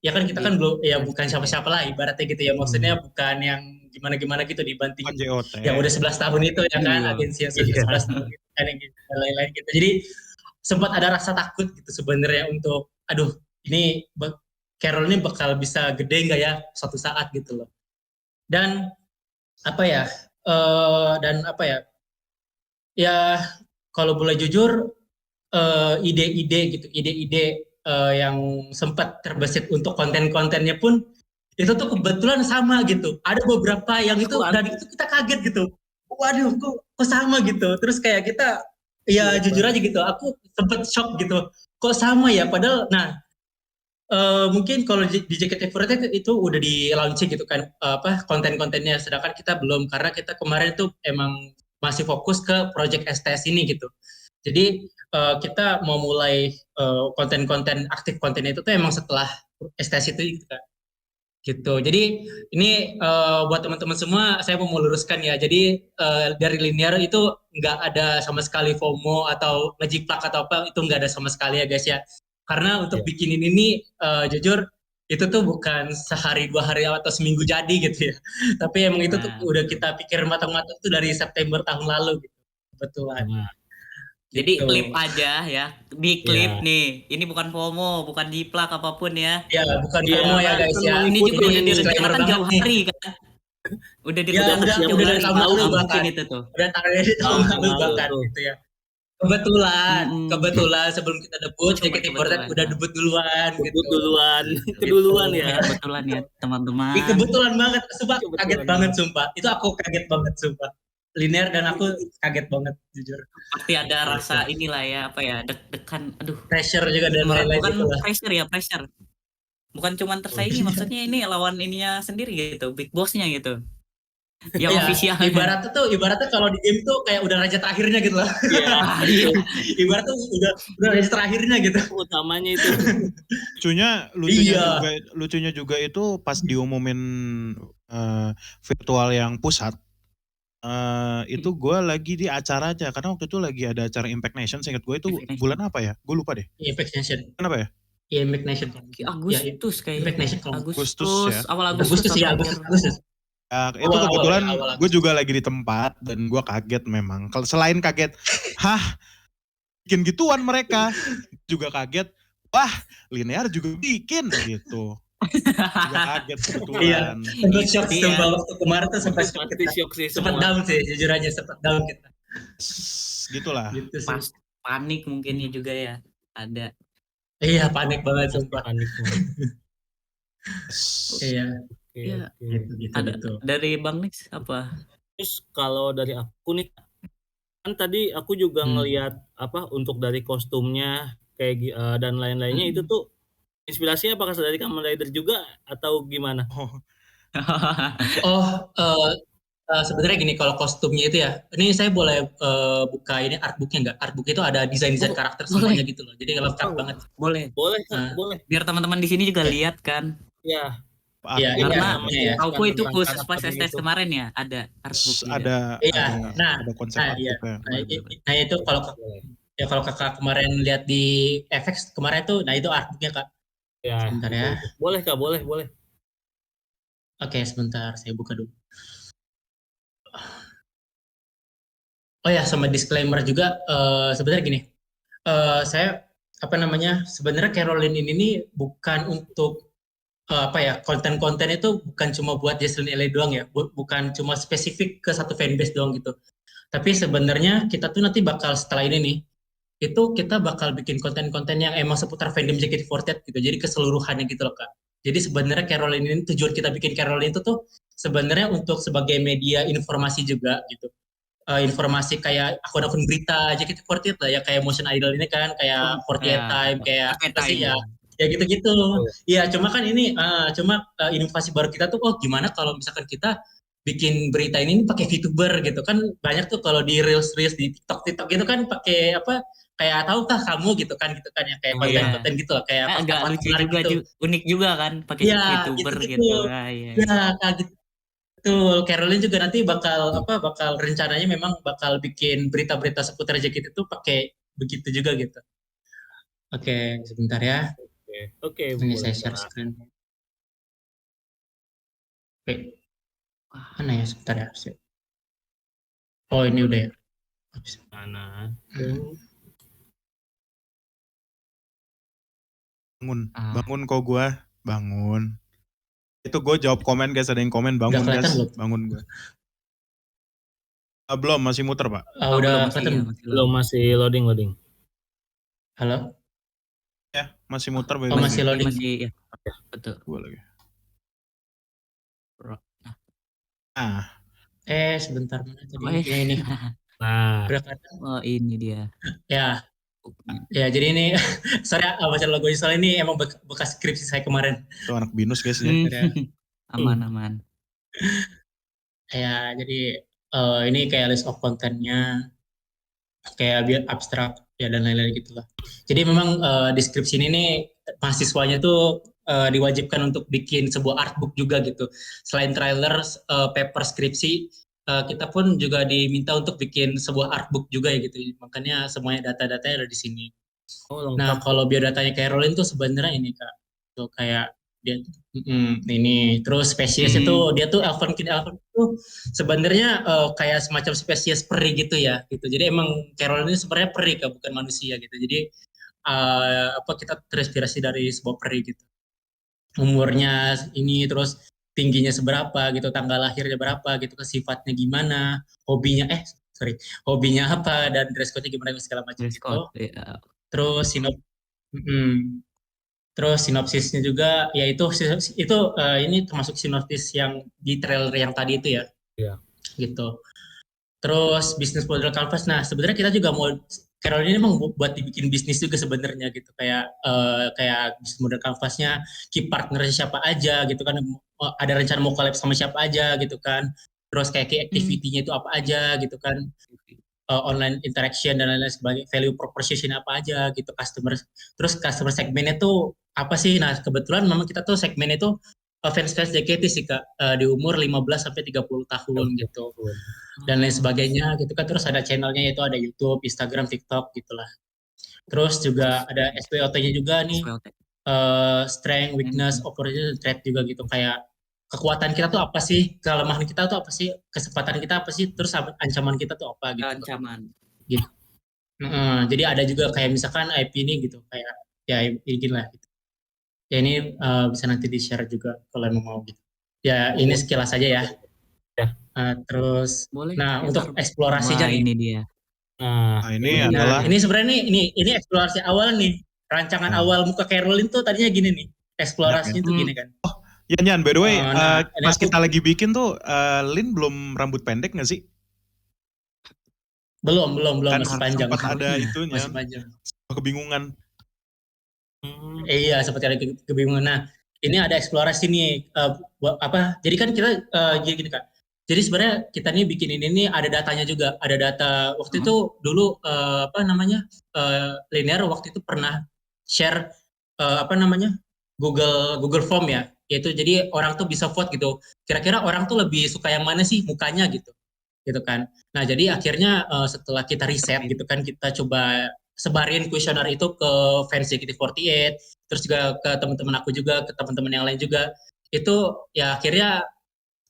kan kita kan belum, ya bukan siapa-siapa lah ibaratnya gitu ya. Maksudnya bukan yang gimana-gimana gitu dibanding yang udah 11 tahun itu ya kan, agensi yang sudah 11 tahun gitu kan, dan lain-lain gitu. Jadi sempat ada rasa takut gitu sebenarnya untuk aduh ini Carol ini bakal bisa gede nggak ya suatu saat gitu loh. Dan ya kalau boleh jujur ide-ide yang sempat terbesit untuk konten-kontennya pun itu tuh kebetulan sama gitu. Ada beberapa yang itu dan itu kita kaget gitu. Waduh, kok sama gitu. Terus kayak kita ya jujur aja gitu. Aku sempet shock gitu. Kok sama ya? Padahal, mungkin kalau di JKT48 itu udah di launching gitu kan, konten-kontennya. Sedangkan kita belum, karena kita kemarin tuh emang masih fokus ke project STS ini gitu. Jadi kita mau mulai konten-konten aktif konten itu tuh emang setelah STS itu gitu kan. Gitu. Jadi ini buat teman-teman semua saya mau meluruskan ya. Jadi dari Linear itu nggak ada sama sekali FOMO atau ngejiplak atau apa, itu nggak ada sama sekali ya guys ya. Karena untuk bikin ini jujur itu tuh bukan sehari 2 hari atau seminggu jadi gitu ya. Tapi emang itu tuh Nah, udah betul. kita pikir matang-matang tuh dari September tahun lalu gitu. Kebetulan. Nah, Jadi Gitu. klip aja ya, di klip ya. nih. Ini bukan FOMO, bukan jiplak apapun ya. Ya, bukan Iya, FOMO ya kan guys ya. Ini juga Ini udah disclaimer direncanakan banget jauh nih. hari kan. Udah Ya, direncanakan siap jauh udah hari, dari tahun nggak lalu mungkin bahkan. itu tuh. Udah dari tahun lalu Lalu bahkan tuh. gitu ya. Kebetulan, Mm-mm. kebetulan sebelum kita debut, Cuma JKT48 kebetulan. udah debut duluan Debut gitu. duluan, Gitu. keduluan ya. Kebetulan ya teman-teman. Kebetulan banget, sumpah kaget Kebetulan banget banget. sumpah. Itu aku kaget banget sumpah. Linear dan aku kaget banget jujur. Pasti ada rasa inilah ya, apa ya, deg-degan. Aduh, Pressure juga dan lain-lain bukan gitu lah. pressure ya, pressure. Bukan cuman tersaingi, Iya. maksudnya ini lawan ininya sendiri gitu, big bossnya gitu. Yang Iya, officialnya. ibaratnya kalau di game tuh kayak udah raja terakhirnya gitu loh. Iya, Ah, iya. Ibaratnya udah raja terakhirnya gitu. utamanya itu. Iya. Lucunya juga itu pas diumumin virtual yang pusat. Itu gue lagi di acaranya karena waktu itu lagi ada acara Impact Nation. Seingat gue itu Impact Nation. bulan apa ya? Gue lupa deh. Impact Nation. Kenapa ya? Iya, Impact Nation. Agustus Impact kayaknya. Nation kalau Agustus ya. Awal Agustus Agustus atau ya, akhir. Agustus. Itu Awal-awal kebetulan ya, awal gue juga lagi di tempat dan gue kaget memang. Kalau selain kaget, bikin gituan mereka, juga kaget. Wah, linear juga bikin gitu. Juga kaget kebetulan. Iya, sempat shock Iya. sumpah waktu kemarin tuh sampai shock Pasti kita. shock sih Sempat semua. down sih, jujur aja sempat down kita. Gitulah. Gitu sih. Pas panik mungkinnya juga ya. Ada. Iya, panik banget Pasti sumpah. panik semua. Iya, Oke, Iya. oke. Ada dari Bang Nix apa? Terus kalau dari aku nih, kan tadi aku juga ngelihat apa untuk dari kostumnya kayak dan lain-lainnya itu tuh inspirasinya apakah dari Kamen Rider juga atau gimana? Sebenarnya gini, kalau kostumnya itu ya, ini saya boleh buka ini artbooknya nggak? Artbook itu ada desain-desain karakter semuanya gitu loh, jadi lengkap banget. Boleh. Boleh, Kak, Nah. boleh. Biar teman-teman di sini juga lihat kan. Ya. Iya, ini Karena artbooknya ya. Taupo itu Tentang khusus pas karakternya STS itu. kemarin ya, ada artbook juga. Iya, ada konsep iya. artbooknya. Nah itu kalau kakak kemarin lihat di FX kemarin tuh, nah itu artbooknya kak. Ya. Sebentar ya. Boleh Kak, boleh. Oke, sebentar saya buka dulu. Oh ya, sama disclaimer juga, sebenarnya gini, saya sebenarnya Caroline ini nih bukan untuk konten-konten itu bukan cuma buat Jesslyn LA doang ya, bukan cuma spesifik ke satu fanbase doang gitu. Tapi sebenarnya kita tuh nanti bakal setelah ini nih, itu kita bakal bikin konten-konten yang emang seputar fandom JKT48 gitu, jadi keseluruhannya gitu loh kak. Jadi sebenarnya Caroline ini, tujuan kita bikin Caroline itu tuh sebenarnya untuk sebagai media informasi juga gitu. Informasi kayak akun-akun berita JKT48 lah ya, kayak Motion Idol ini kan, kayak 48 Time, kayak apa sih ya, ya gitu-gitu. Iya, cuma kan ini inovasi baru kita tuh, gimana kalau misalkan kita bikin berita ini pakai VTuber gitu kan, banyak tuh kalau di reels di TikTok gitu kan pakai apa, kayak tahukah kamu gitu kan ya, kayak konten-konten gitu loh, kayak agak lucu menarik juga, gitu. unik juga kan pakai VTuber gitu. Ya, kayak betul, Caroline juga nanti bakal rencananya memang bakal bikin berita-berita seputar JKT itu pakai begitu juga gitu. Oke, sebentar ya. Oke. Ini saya share screen. Oke. Mana ya, sebentar ya. Oh, ini udah ya. Mana? Bangun kok gue, bangun. Itu gue jawab komen guys, ada yang komen bangun guys, bangun gue. Belum, masih muter pak. Udah belum, masih loading. Halo? Ya, masih muter. Masih loading. Masih, ya. Betul. Gue lagi. Sebentar mana tadi ini. Nah. Oh, ini dia. Ya, jadi ini sorry, baca logo soal ini emang bekas skripsi saya kemarin. Itu anak binus guys ya. Aman. Ya, jadi ini kayak list of kontennya, kayak biar abstrak ya dan lain-lain gitulah. Jadi memang deskripsi ini nih mahasiswanya tuh diwajibkan untuk bikin sebuah artbook juga gitu. Selain trailer, paper skripsi, kita pun juga diminta untuk bikin sebuah artbook juga ya gitu. Makanya semuanya data-datanya ada di sini. Nah, kalau biodatanya Caroline tuh sebenarnya ini kak, tuh kayak Dia ini terus spesies itu dia tuh Elven itu sebenarnya kayak semacam spesies peri gitu ya gitu. Jadi emang Carol ini sebenarnya peri kan, bukan manusia gitu. Jadi apa kita terinspirasi dari sebuah peri gitu. Umurnya ini terus tingginya seberapa gitu, tanggal lahirnya berapa gitu, sifatnya gimana, hobinya hobinya apa dan dress code-nya gimana segala macam Dress gitu. code. Ya. Terus terus sinopsisnya juga ya itu ini termasuk sinopsis yang di trailer yang tadi itu ya. Iya. Gitu. Terus bisnis model canvas. Nah, sebenarnya kita juga mau Carol ini emang buat dibikin bisnis juga sebenarnya gitu. Kayak bisnis model canvasnya, key partnernya siapa aja gitu kan. Ada rencana mau collab sama siapa aja gitu kan. Terus kayak key activity-nya itu apa aja gitu kan. Online interaction dan lain-lain sebagai value proposition apa aja gitu, customer segmennya tuh apa sih. Nah kebetulan memang kita tuh segmennya tuh fans JKT sih Kak, di umur 15 sampai 30 tahun gitu dan lain sebagainya gitu kan. Terus ada channelnya, yaitu ada YouTube, Instagram, TikTok gitulah. Terus juga ada SWOT-nya juga nih, SWOT. strength, weakness, opportunity, threat juga gitu. Kayak kekuatan kita tuh apa sih, kelemahan kita tuh apa sih, kesempatan kita apa sih, terus ancaman kita tuh apa gitu. Ancaman. Gitu. Jadi ada juga kayak misalkan IP ini gitu, kayak ya begini lah gitu. Ya ini bisa nanti di-share juga kalau mau gitu. Ya ini sekilas saja ya. Terus Boleh. nah untuk eksplorasinya Wah, nih. ini dia. Nah, ini adalah Ini sebenarnya ini eksplorasi awal nih. Rancangan awal muka Caroline tuh tadinya gini nih. Eksplorasinya tuh gini kan. Ya Nyan, by the way, pas aku- kita lagi bikin tuh, Lin belum rambut pendek nggak sih? Belum Kan masih panjang. sempat ada itunya, Masih panjang. kebingungan. Iya, seperti ada kebingungan. Nah, ini ada eksplorasi nih. Jadi kan kita gini Kak. Jadi sebenarnya kita nih bikin ini nih ada datanya juga. Ada data waktu itu dulu Linear waktu itu pernah share Google Form ya. Yaitu jadi orang tuh bisa vote gitu. Kira-kira orang tuh lebih suka yang mana sih mukanya gitu. Gitu kan. Nah, jadi akhirnya setelah kita riset gitu kan, kita coba sebarin kuesioner itu ke fans JKT48, terus juga ke teman-teman aku juga, ke teman-teman yang lain juga. Itu ya akhirnya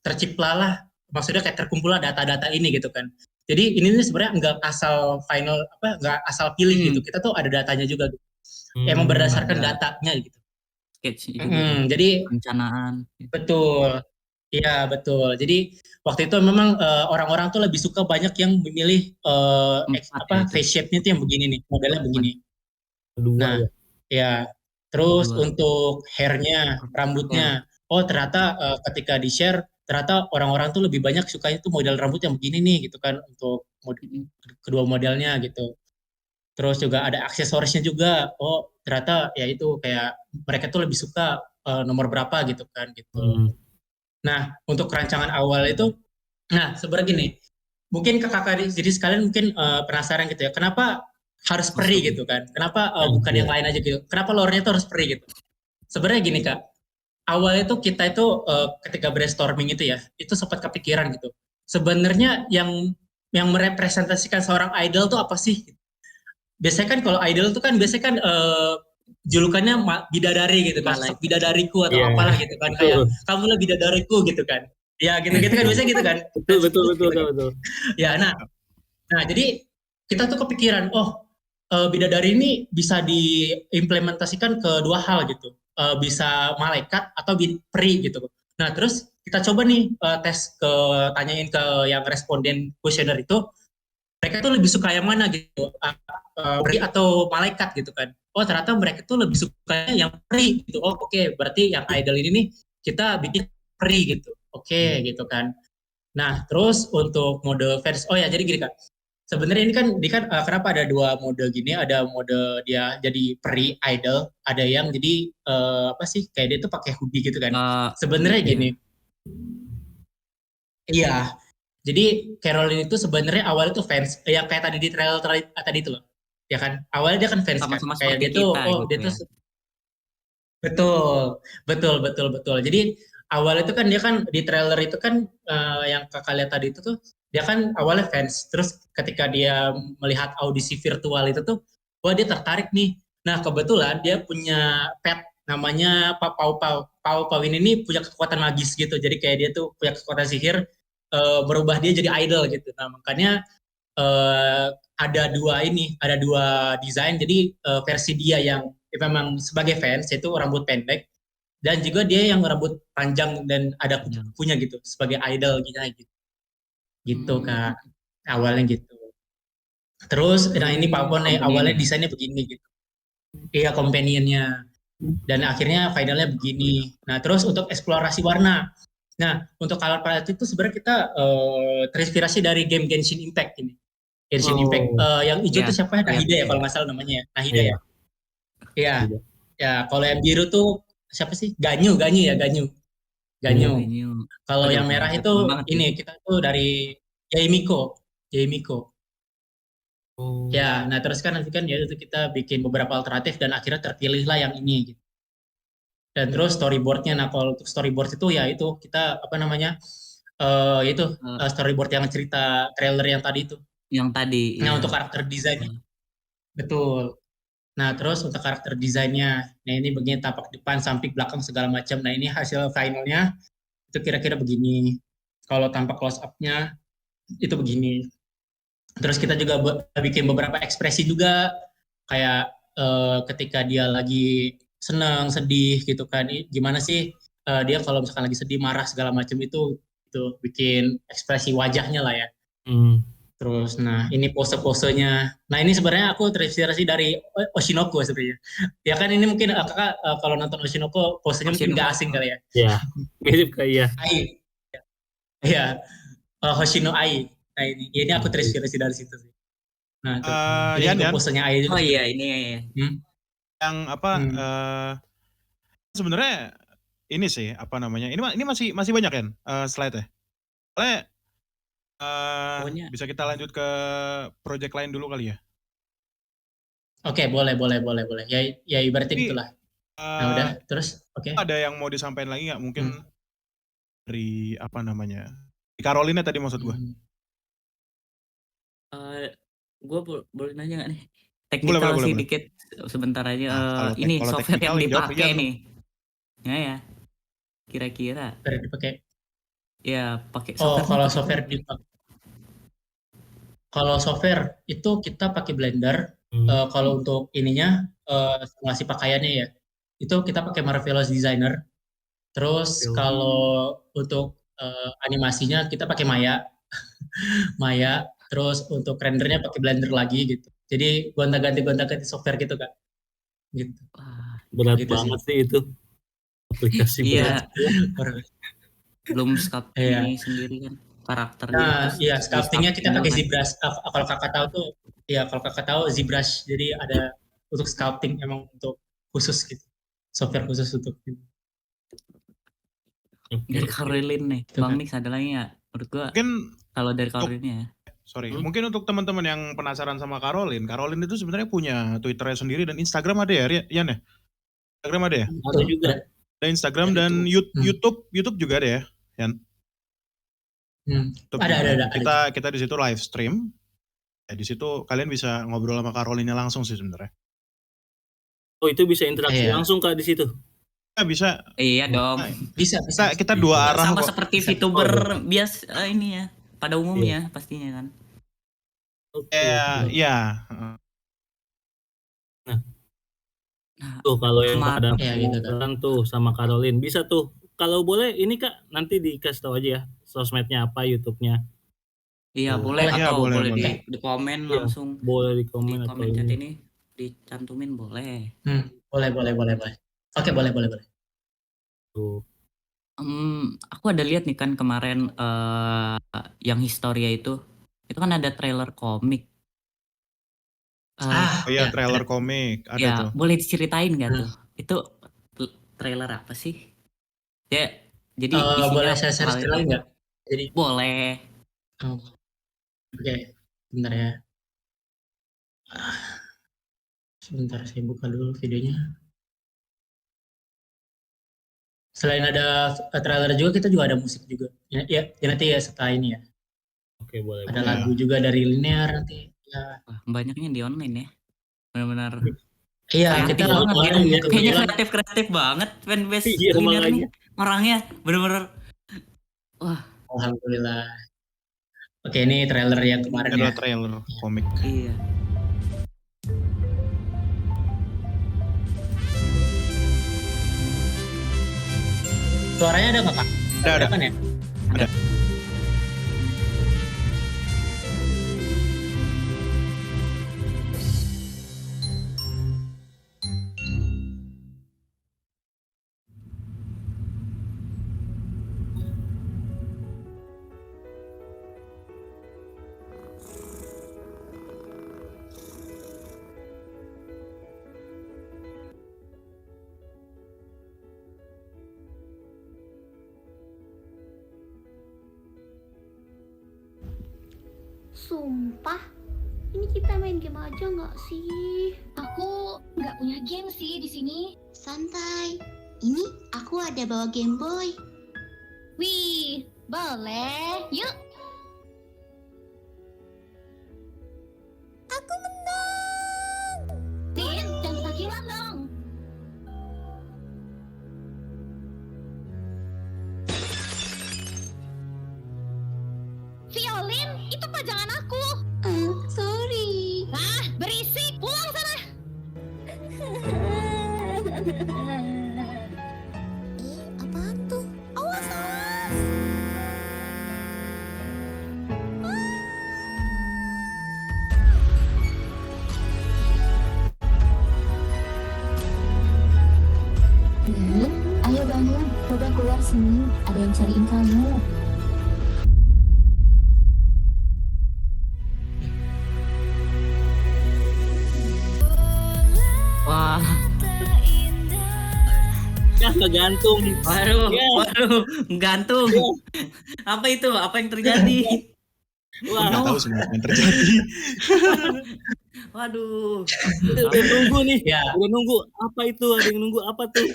terciptalah, maksudnya kayak terkumpullah data-data ini gitu kan. Jadi ini sebenarnya nggak asal nggak asal pilih gitu. Kita tuh ada datanya juga gitu. Emang berdasarkan datanya gitu. Sketch juga. Jadi perencanaan. Betul. Iya, betul. Jadi waktu itu memang orang-orang tuh lebih suka banyak yang memilih face shape-nya tuh yang begini nih, modelnya begini. Nah, ya. Terus untuk hair-nya, rambutnya. Oh, ternyata ketika di-share, ternyata orang-orang tuh lebih banyak sukanya tuh model rambut yang begini nih gitu kan, untuk kedua modelnya gitu. Terus juga ada aksesorisnya juga. Oh, ternyata ya itu kayak mereka tuh lebih suka nomor berapa gitu kan gitu. Nah, untuk rancangan awal itu, nah sebenarnya gini, mungkin kakak jadi sekalian mungkin penasaran gitu ya, kenapa harus peri gitu kan? Kenapa bukan yang lain aja gitu? Kenapa lore-nya tuh harus peri gitu? Sebenarnya gini Kak, awalnya tuh kita itu ketika brainstorming itu ya, itu sempat kepikiran gitu. Sebenarnya yang merepresentasikan seorang idol tuh apa sih? Biasanya kan kalau idol tuh kan biasanya kan julukannya bidadari gitu kan, sosok bidadariku atau apalah gitu kan, kayak kamu lah bidadariku gitu kan. Ya gitu-gitu kan biasanya gitu kan. Betul. Ya nah jadi kita tuh kepikiran, bidadari ini bisa diimplementasikan ke dua hal gitu. Bisa malaikat atau peri gitu. Nah, terus kita coba nih tanyain ke yang responden kuesioner itu, mereka tuh lebih suka yang mana gitu, peri atau malaikat gitu kan. Oh ternyata mereka tuh lebih sukanya yang peri gitu. Oh oke, berarti yang idol ini nih kita bikin peri gitu. Oke, gitu kan. Nah terus untuk mode fans, oh ya jadi gini Kak, sebenarnya ini kan kenapa ada dua mode gini, ada mode dia jadi peri idol, ada yang jadi kayak dia tuh pakai hoodie gitu kan. Sebenarnya gini, iya. Jadi Caroline itu sebenarnya awalnya tuh fans, yang kayak tadi di trailer tadi itu loh, ya kan? Awalnya dia kan fans Sama-sama kan, kayak dia seperti tuh, kita gitu dia ya. tuh betul. Jadi awalnya itu kan dia kan di trailer itu kan yang kakak lihat tadi itu tuh, dia kan awalnya fans, terus ketika dia melihat audisi virtual itu tuh, wah dia tertarik nih. Nah kebetulan dia punya pet namanya Pau Pau. Pau Pau ini punya kekuatan magis gitu. Jadi kayak dia tuh punya kekuatan sihir, berubah dia jadi idol gitu. Nah, makanya eh, ada dua desain. Jadi versi dia yang memang sebagai fans itu rambut pendek, dan juga dia yang rambut panjang dan ada Ya. kupu-kupunya gitu sebagai idol gitu. Gitu Hmm. Kak. Awalnya gitu. Terus nah ini Pau Pau nih awalnya Companion ya? desainnya begini gitu. Iya, companionnya. Dan akhirnya finalnya begini. Nah, terus untuk eksplorasi warna. Nah, untuk color palette itu sebenarnya kita terinspirasi dari game Genshin Impact ini. Genshin Impact Oh, yang hijau Ya, tuh siapa ya? lihat Nahida ya sih. kalau nggak salah namanya ya. Nahida ya. iya. Iya. Iya. Ya, kalau yang biru tuh siapa sih? Ganyu ya, Ganyu. Iya. Ganyu. Ini, Kalau aduh, yang merah itu keren banget sih. ini kita tuh dari Yaimiko. Yaimiko. Oh, Ya, nah terus kan nanti kan ya itu kita bikin beberapa alternatif dan akhirnya terpilihlah yang ini gitu. Dan terus storyboardnya, nah kalau untuk storyboard itu ya itu kita apa namanya itu Eh, storyboard yang cerita trailer yang tadi itu. yang tadi, Nah iya. untuk karakter desainnya Eh, betul. Nah terus untuk karakter desainnya, nah ini begini tapak depan, samping, belakang segala macam. Nah ini hasil finalnya itu kira-kira begini. Kalau tampak close up-nya itu begini. Terus kita juga bikin beberapa ekspresi juga kayak ketika dia lagi senang, sedih gitu kan. Gimana sih dia kalau misalkan lagi sedih, marah segala macam itu bikin ekspresi wajahnya lah ya. hmm. Terus nah ini pose-posenya. Nah ini sebenarnya aku terinspirasi dari Oshinoko sebenarnya. Ya kan ini mungkin kakak kalau nonton Oshinoko posenya mungkin Oshinoko. gak asing kali ya. Ya, mirip kayak Ai. Ya, Hoshino Ai. Nah ini aku iya. terinspirasi dari situ sih. Nah, tuh. Ini Yan juga Yan, posenya Ai juga Oh iya, sebenarnya. ini Hmm? yang apa Hmm. sebenarnya ini sih apa namanya? Ini masih masih banyak kan slide-nya. Boleh pokoknya bisa kita lanjut ke project lain dulu kali ya. Oke, boleh. Ya, ya ibaratnya Tapi gitulah. Nah, eh, udah. Terus, oke. ada yang mau disampaikan lagi nggak? Mungkin Hmm. dari apa namanya? Di Carolina tadi maksud gue. Hmm. gue boleh nanya nggak nih? Boleh, Teknikal boleh, boleh, sih boleh. dikit sebentar aja. Nah, Ini kalau software teknikal yang yang jawab dipakai Rian dong. nih. Ya, kira-kira Software dipakai. ya pakai Oh, softwarenya kalau pakai apa? software dipakai. Kalau software itu kita pakai Blender. Hmm. Kalau untuk ininya simulasi pakaiannya ya, itu kita pakai Marvelous Designer. Terus kalau untuk animasinya kita pakai Maya. Maya. Terus untuk rendernya pakai Blender lagi gitu. Jadi gonta-ganti software gitu Kak. Gitu. Wah, Berat Gitu sih. banget sih itu. Aplikasi berat. iya, belum sculpting Iya. ini sendiri kan karakternya Nah, terus iya di sculptingnya kita sculpting pakai lagi. ZBrush. Kalau kakak tahu tuh, ya kalau kakak tahu ZBrush. Jadi ada untuk sculpting emang untuk khusus gitu, software khusus untuk itu. Dari Oke. Caroline nih, Itu Bang kan. Nix ada lagi nggak? Menurut gua Mungkin kalau dari untuk Caroline ya. Hmm? mungkin untuk teman-teman yang penasaran sama Caroline, Caroline itu sebenarnya punya Twitternya sendiri dan Instagram ada ya, Yan ya? Instagram ada ya? Ada Tuh, juga. Ada Instagram Ada dan tuh. YouTube juga ada ya, Yan? YouTube Ada, juga ada, ada. ada. Kita di situ live stream. Ya, di situ kalian bisa ngobrol sama Caroline langsung sih sebenarnya. Oh, itu bisa interaksi Iya. langsung Kak di situ. Ya, bisa. Iya dong. Bisa. Kita dua arah Sama kok. seperti Bisa. VTuber biasa ini ya, pada umumnya pastinya kan. Oke. Iya. Nah, Tuh kalau yang Kemar- pada Ya, gitu, Kak. penasaran tuh sama Caroline bisa tuh. Kalau boleh ini Kak nanti dikasih tahu aja ya sosmednya apa, YouTube-nya. iya Oh. boleh Iya, atau boleh, boleh boleh. di komen Iya, langsung boleh di di komen atau komen chat ini. ini dicantumin boleh. Boleh. Oke, boleh. Tuh. Aku ada lihat nih kan kemarin yang Historia itu kan ada trailer komik. Oh iya, ya, trailer ada. komik ada Ya tuh. boleh diceritain nggak tuh? Itu trailer apa sih? Ya jadi isinya Boleh saya share hal itu sekali nggak? Jadi, boleh. oh, oke, bentar ya. Sebentar saya buka dulu videonya. Selain ada trailer juga, kita juga ada musik juga. Ya nanti ya setelah ini ya. Oke, boleh. Ada Iya. lagu juga dari Linear nanti. Ya. Wah, banyaknya di online ya. Benar-benar Iya, Kreatif kita banget kemarin gitu. Kayaknya kebetulan kreatif banget fanbase Iya, linear makanya. nih. Orangnya bener-bener wah, alhamdulillah. Oke, ini trailer yang kemarin ya. Adalah trailer komik. iya. Suaranya ada nggak Kak? Ada. Kan ya? Ada. Sumpah, ini kita main game aja nggak sih? Aku nggak punya game sih di sini. Santai. Ini aku ada bawa Game Boy. Wih, boleh. Yuk. Aku menang. Tin, jangan ketakilan dong. Violin, itu pajangan aku. Sorry. Ah, berisik. Pulang sana. Apaan tuh? Awas, awas. Ayo bangun, udah keluar sini. Ada yang cariin kamu. Wah, Ya, kegantung. waduh, Ya. waduh, gantung. Apa itu? Apa yang terjadi? Wah, Nggak tahu sebenarnya yang terjadi. Waduh. udah nunggu nih. Ya, Udah nunggu. Apa itu? Ada yang nunggu apa tuh?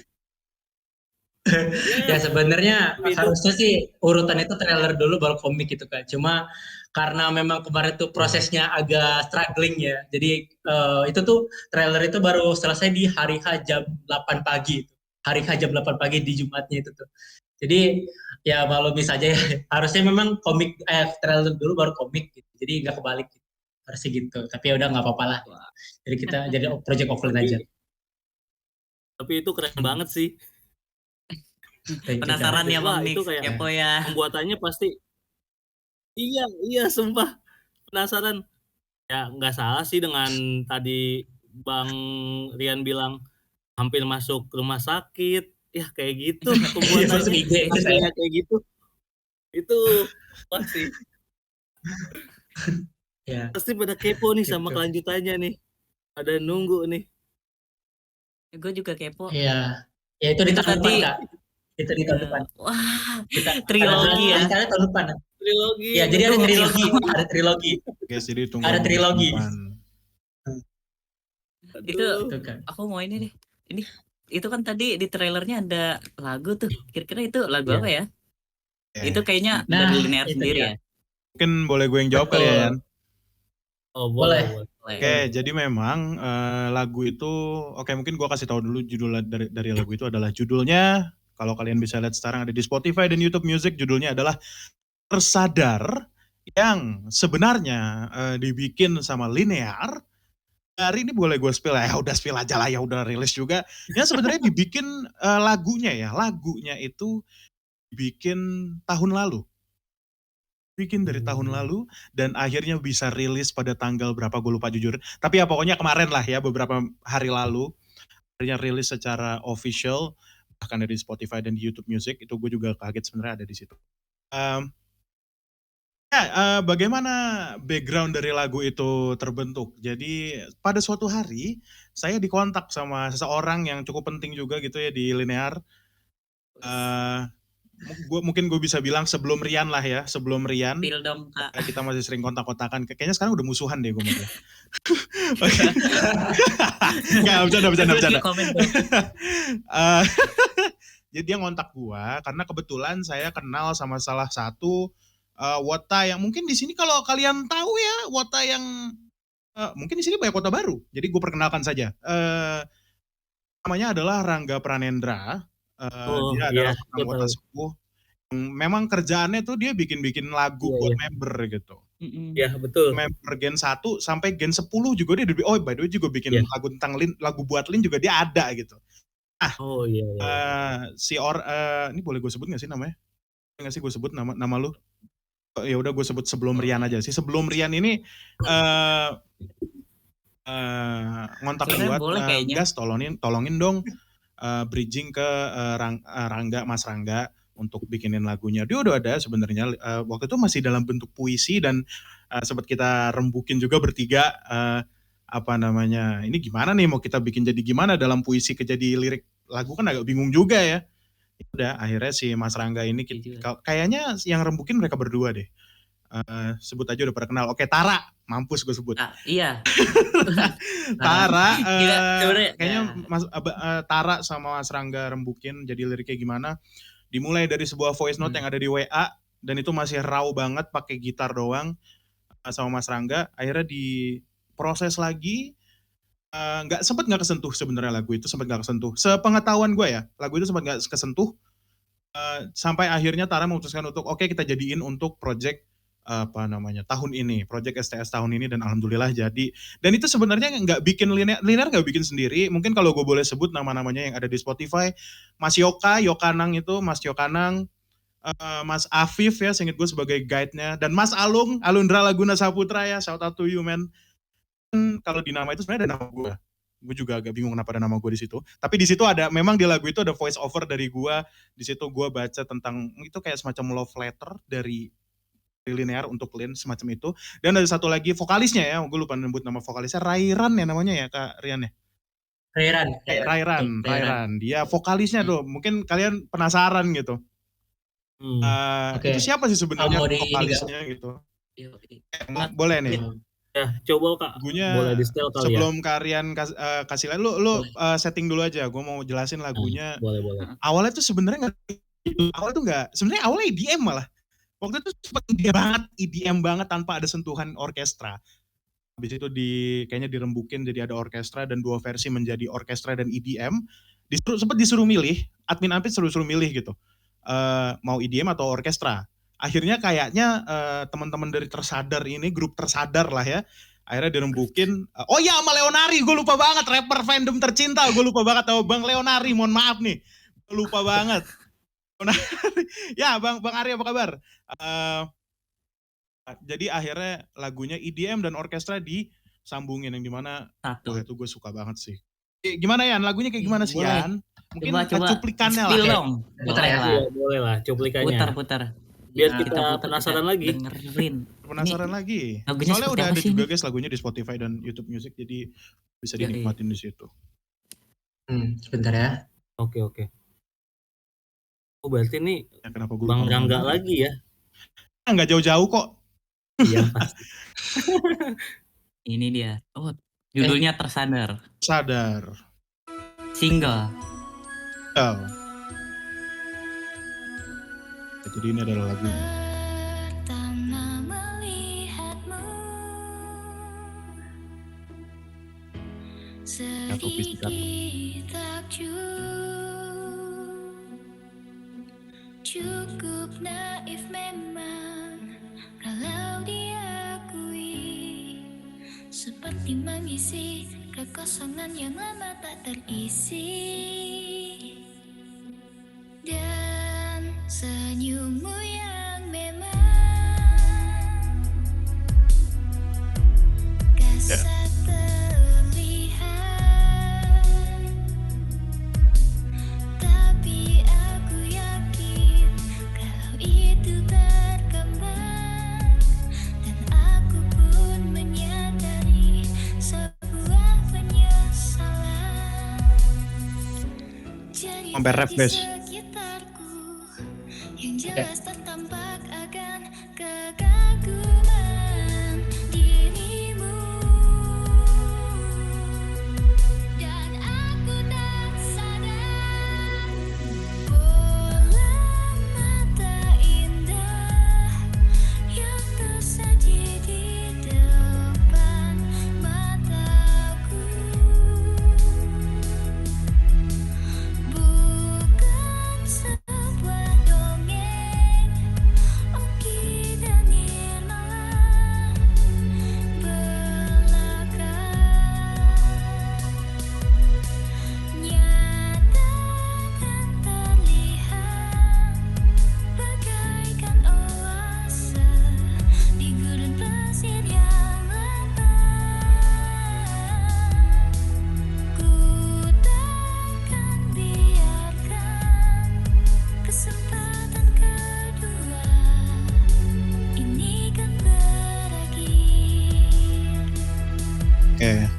ya sebenarnya Itu. harusnya sih urutan itu trailer dulu baru komik gitu Kak. Cuma karena memang kemarin tuh prosesnya agak struggling ya. Jadi itu tuh trailer itu baru selesai di hari H jam 8 pagi. Hari H jam 8 pagi di Jumatnya itu tuh. Jadi ya maklumi saja ya. Harusnya memang trailer dulu baru komik gitu. Jadi nggak kebalik gitu. Harusnya gitu. Tapi ya udah nggak apa-apa lah. Jadi kita jadi project offline aja. Tapi itu keren banget sih. Thank you, Kak. Penasaran ya Wah, Bang Nix, itu kayak- kepo ya. Pembuatannya pasti. Iya, sumpah. Penasaran. Ya, nggak salah sih dengan tadi Bang Rian bilang hampir masuk rumah sakit. Ya, kayak gitu Masuk pembuatannya. IG itu saya. Hasilnya kayak gitu. Itu wah sih. Ya. Pasti pada kepo nih sama Gitu. kelanjutannya nih. Ada nunggu nih. Gue juga kepo. Iya. Ya itu di Itu tahun depan tadi- Kak. Itu di tahun depan. Wah, Kita trilogi ya. Kita tahun depan. Trilogi. Ya, jadi ada Betul. trilogi, ada trilogi. Guys, jadi tunggu Ada trilogi. depan. Itu Itu kan. aku mau ini deh. Ini itu kan tadi di trailernya ada lagu tuh. Kira-kira itu lagu Iya. apa ya? Ya. Itu kayaknya Nah, dari linear itu sendiri dia. ya. Mungkin boleh gue yang jawab kali ya, Betul. Yan? Oh, Boleh. boleh. Oke, jadi memang lagu itu, oke mungkin gue kasih tahu dulu judul dari lagu itu adalah judulnya, kalau kalian bisa lihat sekarang ada di Spotify dan YouTube Music, judulnya adalah Tersadar, yang sebenarnya dibikin sama Linear. Hari ini boleh gue spill ya, udah spill aja lah ya, udah rilis juga. Ya sebenarnya dibikin lagunya itu dibikin tahun lalu. Bikin dari tahun lalu dan akhirnya bisa rilis pada tanggal berapa gue lupa jujur. Tapi ya pokoknya kemarin lah ya, beberapa hari lalu akhirnya rilis secara official bahkan dari Spotify dan di YouTube Music. Itu gue juga kaget sebenarnya ada di situ. Bagaimana background dari lagu itu terbentuk? Jadi pada suatu hari saya dikontak sama seseorang yang cukup penting juga gitu ya di Linear. Mungkin gue bisa bilang sebelum Rian lah ya, sebelum Rian. Spill dong Kak. Kita masih sering kontak-kontakan. Kayaknya sekarang udah musuhan deh gue sama dia. Nggak, bercanda. Komen dong. Jadi dia ngontak gue karena kebetulan saya kenal sama salah satu Wota yang mungkin di sini kalau kalian tahu ya, Wota yang mungkin di sini banyak kota baru. Jadi gue perkenalkan saja. Namanya adalah Rangga Pranendra. Dia adalah anggota sepuh. Memang kerjaannya tuh dia bikin lagu buat member gitu. Ya betul. Member Gen 1 sampai Gen 10 juga dia by the way juga bikin lagu tentang Lin, lagu buat Lin juga dia ada gitu. Ini boleh gue sebut nggak sih namanya? Nggak sih gue sebut nama lu? Ya udah gue sebut Sebelum Rian aja sih. Sebelum Rian ini ngontak buat gas tolongin dong bridging ke Mas Rangga untuk bikinin lagunya. Dia udah ada sebenarnya waktu itu masih dalam bentuk puisi dan sempat kita rembukin juga bertiga ini gimana nih mau kita bikin jadi gimana dalam puisi ke jadi lirik lagu kan agak bingung juga ya. Udah akhirnya si Mas Rangga ini kayaknya yang rembukin mereka berdua deh. Sebut aja udah pada kenal. Oke, Tara, mampus gue sebut. Iya. Tara, kayaknya Tara sama Mas Rangga rembukin jadi liriknya gimana. Dimulai dari sebuah voice note yang ada di WA dan itu masih raw banget pakai gitar doang sama Mas Rangga. Akhirnya diproses lagi. Nggak kesentuh sebenarnya lagu itu sempat nggak kesentuh. Sepengetahuan gue ya, lagu itu sempat nggak kesentuh. Sampai akhirnya Tara memutuskan untuk kita jadiin untuk project tahun ini, project STS tahun ini dan alhamdulillah jadi. Dan itu sebenarnya nggak bikin linear nggak bikin sendiri. Mungkin kalau gue boleh sebut nama-namanya yang ada di Spotify, Mas Yokanang itu, Mas Yokanang, Mas Afif ya, seinget gue sebagai guide-nya, dan Mas Alundra Laguna Saputra ya, shout out to you man. Kalau di nama itu sebenarnya ada nama gue. Gue juga agak bingung kenapa ada nama gue di situ. Tapi di situ ada, memang di lagu itu ada voice over dari gue. Di situ gue baca tentang itu kayak semacam love letter dari linear untuk Lin semacam itu. Dan ada satu lagi vokalisnya ya, gue lupa nyebut nama vokalisnya, Rairan ya namanya ya Kak Rian ya. Rairan. Dia vokalisnya tuh, mungkin kalian penasaran gitu. Itu siapa sih sebenarnya vokalisnya gitu? Boleh nih. Ya, coba Kak. Lagunya boleh di-setel kali sebelum Karian kasih lihat lu setting dulu aja. Gue mau jelasin lagunya. Boleh. Awalnya tuh sebenarnya sebenarnya awalnya EDM malah. Waktu itu sempat EDM banget tanpa ada sentuhan orkestra. Habis itu kayaknya dirembukin jadi ada orkestra dan dua versi menjadi orkestra dan EDM. Sempat disuruh milih, admin suruh milih gitu. Mau EDM atau orkestra. Akhirnya kayaknya teman-teman dari Tersadar ini, grup Tersadar lah ya, akhirnya dirembukin. Sama Leonari, gue lupa banget, rapper fandom tercinta, gue lupa banget. Bang Leonari, mohon maaf nih, gue lupa banget. Ya Bang Arya apa kabar? Jadi akhirnya lagunya EDM dan orkestra disambungin yang dimana itu gue suka banget sih. Gimana Yan? Lagunya kayak gimana sih Yan? Mungkin cuplikannya lah. Boleh lah cuplikannya. Putar. Biar kita penasaran lagi. Penasaran lagi. Soalnya udah ada juga guys lagunya di Spotify dan YouTube Music, jadi bisa dinikmatin di situ. Sebentar ya. Oke. Oh berarti ini Bang Rangga lagi ya? Nggak jauh-jauh kok. Iya pasti. Ini dia. Judulnya Tersadar. Single. Jadi ini adalah lagu. Pertama melihatmu, sedikit takjub, cukup naif memang kalau diakui, seperti mengisi kekosongan yang lama tak terisi. Dan senyummu yang memang kasar terlihat, tapi aku yakin kalau itu tergambar, dan aku pun menyadari sebuah penyesalan. Jadi jelas tertampak akan kekaguman dirimu, dan aku tak sadar bola mata indah yang tersaji di depan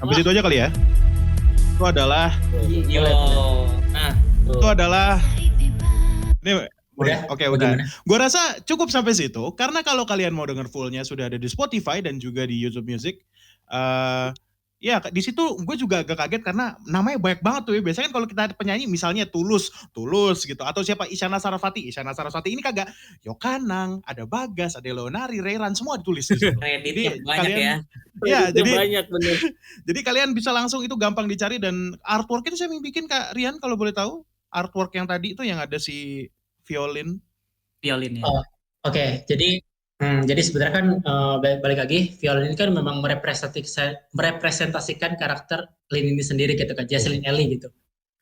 Sampai situ aja kali ya. Itu adalah Yo. Nah, itu adalah ini Udah? Oke, Bagaimana? udah. Gua rasa cukup sampai situ karena kalau kalian mau denger fullnya sudah ada di Spotify dan juga di YouTube Music. Ya di situ gue juga agak kaget karena namanya banyak banget tuh ya. Biasanya kan kalau kita ada penyanyi misalnya Tulus gitu, atau siapa Isyana Sarasvati ini kagak. Yokanang, ada Bagas, ada Leonari, Reyran, semua ditulis di situ. Kreditnya Jadi banyak kalian, ya. ya itu jadi banyak bener. jadi kalian bisa langsung itu gampang dicari dan artwork itu saya yang bikin Kak Rian kalau boleh tahu. Artwork yang tadi itu yang ada si violin. Violin ya. Oh, oke. Jadi sebenarnya kan balik lagi, violin ini kan memang merepresentasikan karakter Lin ini sendiri gitu kan, Jesslyn Ellie gitu.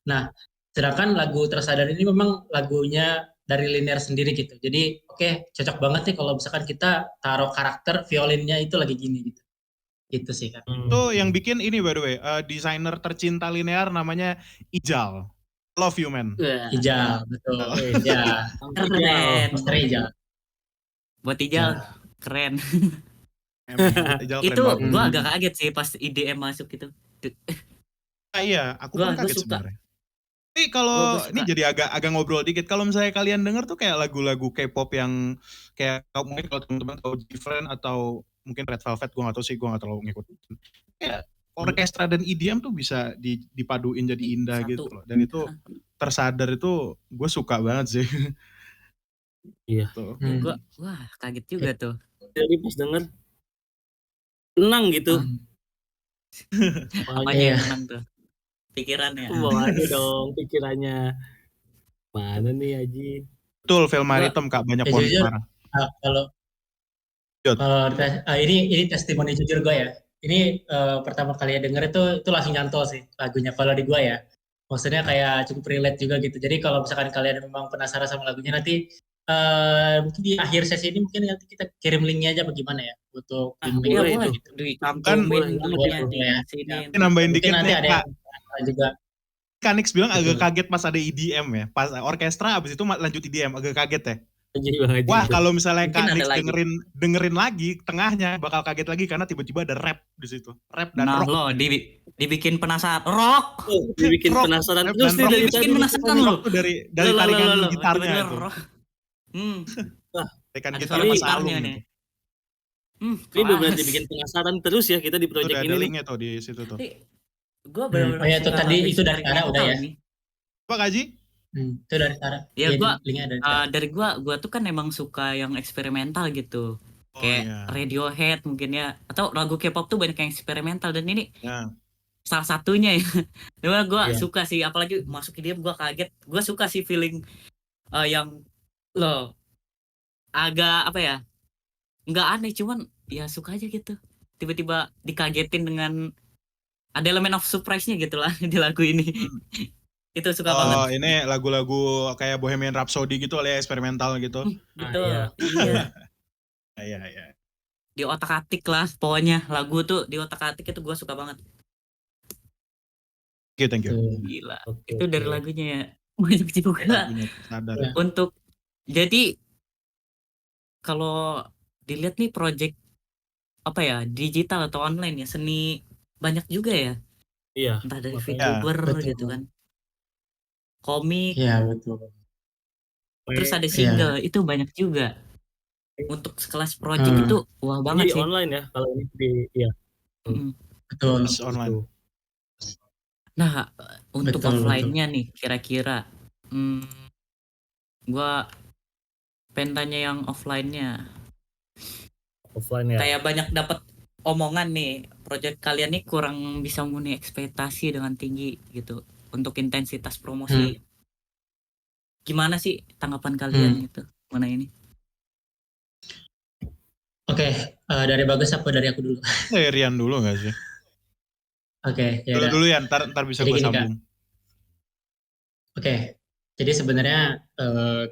Nah, sedangkan lagu Tersadar ini memang lagunya dari Linier sendiri gitu. Jadi oke, cocok banget nih kalau misalkan kita taruh karakter violinnya itu lagi gini gitu. Gitu sih kan. Itu yang bikin ini by the way, desainer tercinta linear namanya Ijal. Love you man. Wah, Ijal, betul. Ya, keren. Master Ijal. Buat Ijal keren. Emang Ijal keren Itu banget. gue agak kaget sih pas IDM masuk gitu. Iya, aku pun Gua kaget suka. sebenarnya. Tapi kalau Gua ini suka. jadi agak ngobrol dikit. Kalau misalnya kalian denger tuh kayak lagu-lagu K-pop yang kayak mungkin kalau teman-teman tahu G-Friend atau mungkin Red Velvet, gue nggak tahu sih, gue nggak terlalu ngikutin. Kayak orkestra dan EDM tuh bisa dipaduin jadi indah Satu. gitu loh. Dan itu Tersadar itu gue suka banget sih. Iya. Tuh. Gua wah kaget juga tuh. Jadi pas denger tenang gitu. Apanya Iya. yang menang tuh? Pikirannya. Bawaannya dong pikirannya. Mana nih Haji? Betul, Velmaritem Kak, banyak Ya, pohon jujur, sekarang. kalau Jod. ini testimoni jujur gue ya. Ini pertama kali denger itu langsung nyantol sih lagunya kalau di gue ya. Maksudnya kayak cukup relate juga gitu. Jadi kalau misalkan kalian memang penasaran sama lagunya nanti mungkin di akhir sesi ini mungkin nanti kita kirim linknya aja bagaimana ya untuk Ah, link iya boleh boleh itu. dicantumin Kan, linknya boleh, di ya. sini. Ini nambahin mungkin dikit nanti nih ada Kak. yang juga. Kanix bilang agak Betul. kaget pas ada EDM ya. Pas orkestra abis itu lanjut EDM, agak kaget ya. Haji Bang Haji. Wah, kalau misalnya Mungkin Kak ada Nix lagi. dengerin lagi tengahnya bakal kaget lagi karena tiba-tiba ada rap di situ. Rap dan Nah rock. lo dibikin penasasan rock. Oh, dibikin Rock, penasaran rap terus dan nih rock. dari Dibikin tadi. penasaran lo. Rock tuh dari Lo, tarikan lo. gitarnya Tiba-tiba itu. rock. Tarikan Ada gitar suara Mas gitarnya Alung nih. itu. Ini benar-benar Kelas. dibikin penasaran terus ya kita di Itu project udah ada ini nih. linknya tuh di situ tuh. Gue benar-benar Oh ya, itu suka tadi lagu itu dari Tara udah ya. nih. Apa Kak Haji? Itu dari Tara. Ya, Iya, gua- linknya dari Tara. Dari gua tuh kan emang suka yang eksperimental gitu. Oh Kayak iya. Radiohead mungkin ya, atau lagu K-pop tuh banyak yang eksperimental dan ini Ya. salah satunya ya. Cuma gue Iya. suka sih, apalagi masuk IDM gue kaget. Gue suka sih feeling yang lo agak apa ya, nggak aneh, cuman ya suka aja gitu. Tiba-tiba dikagetin dengan ada elemen of surprise-nya gitu lah di lagu ini. Itu suka banget. Oh, ini lagu-lagu kayak Bohemian Rhapsody gitu ya, eksperimental gitu. Gitu. iya. Iya. Iya. Di otak-atik lah pokoknya, lagu tuh di otak-atik itu gue suka banget. Oke, thank you. Gila. Oke, Itu dari oke. lagunya ya. Banyak juga. Lagunya Tersadar. Ya. Untuk jadi kalau dilihat nih project apa ya, digital atau online ya, seni banyak juga ya. Iya. Entah dari Makanya. VTuber Betul. gitu kan. Komik, Iya, betul. terus ada Iya. single, itu banyak juga. Untuk sekelas project itu wah Ini banget sih. online ya kalau ini di iya. Mm. Betul. Terus online. Nah, untuk Betul, offline-nya nih kira-kira gua pengen tanya yang offline-nya. Offline ya. Kayak banyak dapat omongan nih, project kalian nih kurang bisa memenuhi ekspektasi dengan tinggi gitu untuk intensitas promosi. Gimana sih tanggapan kalian gitu mengenai ini? Oke, dari Bagus apa dari aku dulu? Rian dulu gak sih? Oke, ya udah. Dulu ya, ntar bisa Jadi gue gini, Kak. sambung. Oke, jadi sebenarnya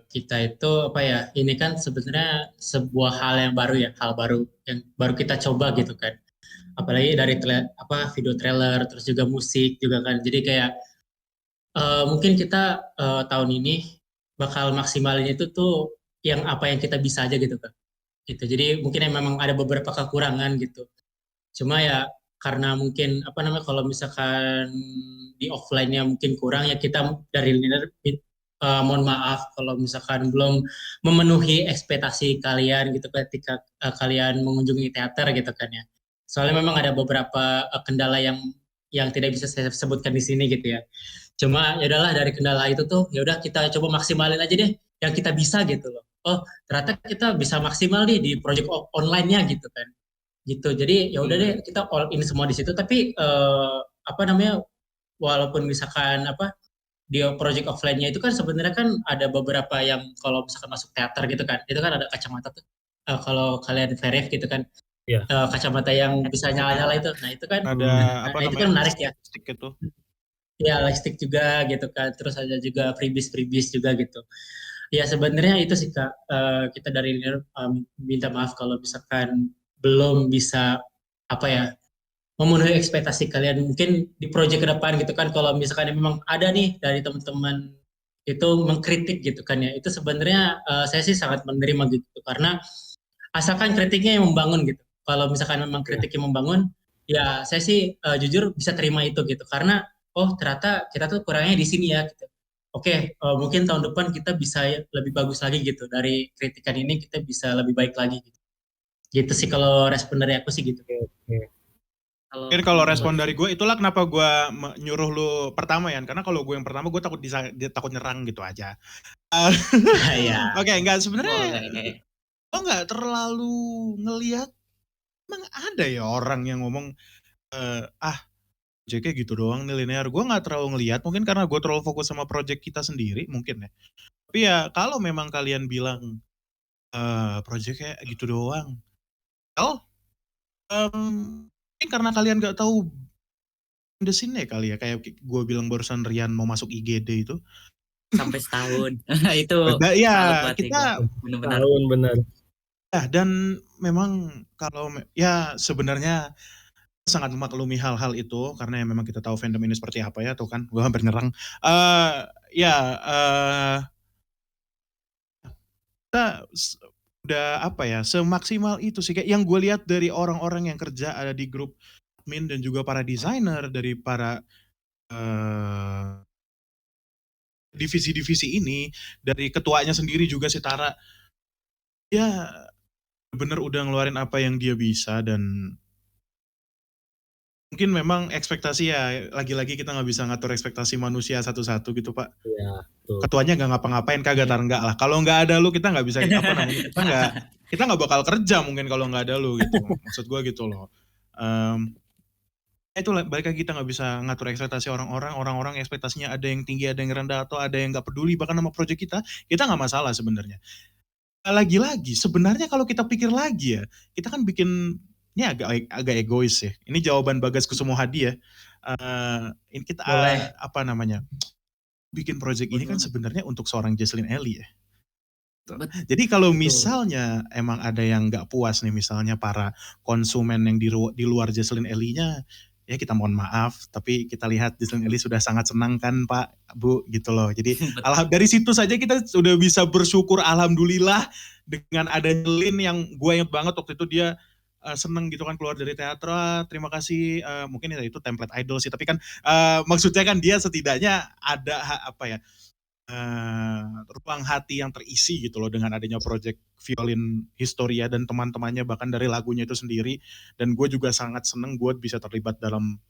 kita itu apa ya? Ini kan sebenarnya sebuah hal yang baru ya, hal baru yang baru kita coba gitu kan. Apalagi dari video trailer, terus juga musik juga kan. Jadi kayak mungkin kita tahun ini bakal maksimalin itu tuh yang apa yang kita bisa aja gitu kan. Gitu. Jadi mungkin memang ada beberapa kekurangan gitu. Cuma ya karena mungkin apa namanya kalau misalkan di offline-nya mungkin kurang ya kita dari linear mohon maaf kalau misalkan belum memenuhi ekspektasi kalian gitu ketika kalian mengunjungi teater gitu kan ya. Soalnya memang ada beberapa kendala yang tidak bisa saya sebutkan di sini gitu ya. Cuma ya udahlah dari kendala itu tuh ya udah kita coba maksimalin aja deh yang kita bisa gitu loh. Oh, ternyata kita bisa maksimal nih di project online-nya gitu kan. Gitu. Jadi ya udah deh kita all in semua di situ tapi apa namanya walaupun misalkan apa di project offline-nya itu kan sebenarnya kan ada beberapa yang kalau misalkan masuk teater gitu kan. Itu kan ada kacamata tuh. Kalau kalian verif gitu kan Iya. kacamata yang bisa nyala-nyala itu. Nah, itu kan Ada apa itu namanya? kan menarik ya. Stick itu. Ya, lightstick juga gitu kan. Terus ada juga freebies juga gitu. Ya sebenarnya itu sih Kak. Kita dari Linear minta maaf kalau misalkan belum bisa apa ya memenuhi ekspektasi kalian mungkin di proyek ke depan gitu kan kalau misalkan memang ada nih dari teman-teman itu mengkritik gitu kan ya itu sebenarnya saya sih sangat menerima gitu karena asalkan kritiknya yang membangun gitu kalau misalkan memang kritiknya membangun ya saya sih jujur bisa terima itu gitu karena oh ternyata kita tuh kurangnya di sini ya gitu. Oke, mungkin tahun depan kita bisa lebih bagus lagi gitu dari kritikan ini kita bisa lebih baik lagi gitu. Gitu sih kalau respon dari aku sih gitu. Mungkin kalau respon dari gue itulah kenapa gue nyuruh lu pertama ya, karena kalau gue yang pertama gue takut takut nyerang gitu aja. Ya. Oke, enggak sebenarnya Boleh. lo nggak terlalu ngelihat emang ada ya orang yang ngomong projectnya gitu doang nih linear. Gue nggak terlalu ngelihat mungkin karena gue terlalu fokus sama project kita sendiri mungkin ya. Tapi ya kalau memang kalian bilang projectnya gitu doang, mungkin karena kalian nggak tahu the scene ya kali ya kayak gue bilang barusan Rian mau masuk IGD itu. Sampai setahun. Itu Ya salut banget sih kita gua. Benar-benar. Tahun benar. ya dan memang kalau ya sebenarnya sangat memaklumi hal-hal itu karena ya memang kita tahu fandom ini seperti apa ya tuh kan gue hampir nyerang kita udah apa ya semaksimal itu sih kayak yang gue lihat dari orang-orang yang kerja ada di grup admin dan juga para desainer dari para divisi-divisi ini dari ketuanya sendiri juga si Tara ya bener udah ngeluarin apa yang dia bisa dan mungkin memang ekspektasi ya lagi-lagi kita nggak bisa ngatur ekspektasi manusia satu-satu gitu Pak. Iya, betul. Ketuanya nggak ngapa-ngapain kagak tar enggak lah. Kalau nggak ada lu kita nggak bisa apa namanya kita nggak bakal kerja mungkin kalau nggak ada lu gitu. Maksud gue gitu loh. Itu balik lagi kita nggak bisa ngatur ekspektasi orang-orang ekspektasinya ada yang tinggi ada yang rendah atau ada yang nggak peduli bahkan sama proyek kita nggak masalah sebenarnya. Lagi-lagi sebenarnya kalau kita pikir lagi ya kita kan bikin ini agak egois ya. Ini jawaban Bagas Kusumohadi ya. Ini kita apa namanya bikin project ini kan sebenarnya untuk seorang Jesslyn Ellie ya. Jadi kalau misalnya emang ada yang nggak puas nih misalnya para konsumen yang di luar Jesslyn Ellie-nya ya kita mohon maaf tapi kita lihat Jesslyn Ellie sudah sangat senang kan Pak Bu gitu loh. Jadi dari situ saja kita sudah bisa bersyukur alhamdulillah dengan adanya Lin yang gue inget banget waktu itu dia seneng gitu kan keluar dari teater terima kasih mungkin itu template idol sih tapi kan maksudnya kan dia setidaknya ada apa ya ruang hati yang terisi gitu loh dengan adanya project Violin Historia dan teman-temannya bahkan dari lagunya itu sendiri dan gue juga sangat seneng gue bisa terlibat dalam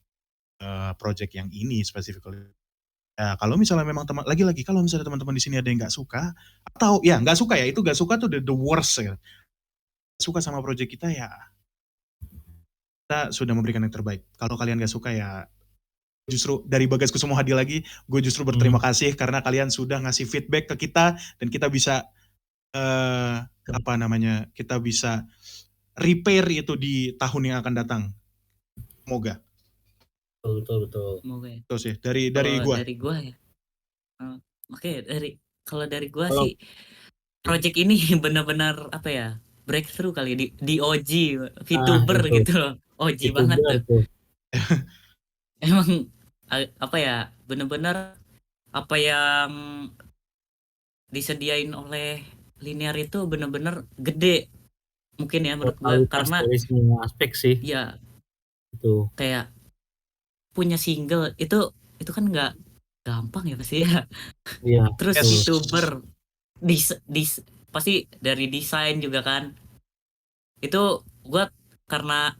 project yang ini specifically. Ya, kalau misalnya memang lagi-lagi kalau misalnya teman-teman di sini ada yang nggak suka atau ya nggak suka ya itu nggak suka tuh the worst ya. Suka sama project kita ya kita sudah memberikan yang terbaik. Kalau kalian gak suka ya justru dari Bagas Kusumohadi lagi, gue justru berterima kasih karena kalian sudah ngasih feedback ke kita dan kita bisa apa namanya kita bisa repair itu di tahun yang akan datang. Semoga. Betul. Semoga ya. Itu sih dari gue. Dari gue ya. Oke, kalau dari gue sih project ini benar-benar apa ya? Breakthrough kali di OG VTuber gitu loh. OG banget tuh. Emang apa ya? Benar-benar apa yang disediain oleh Linear itu benar-benar gede. Mungkin ya menurut gue karena dari semua aspek sih. ya Gitu. kayak punya single itu kan nggak gampang ya pasti ya. Iya. Terus Yes. VTuber pasti dari desain juga kan. Itu gua karena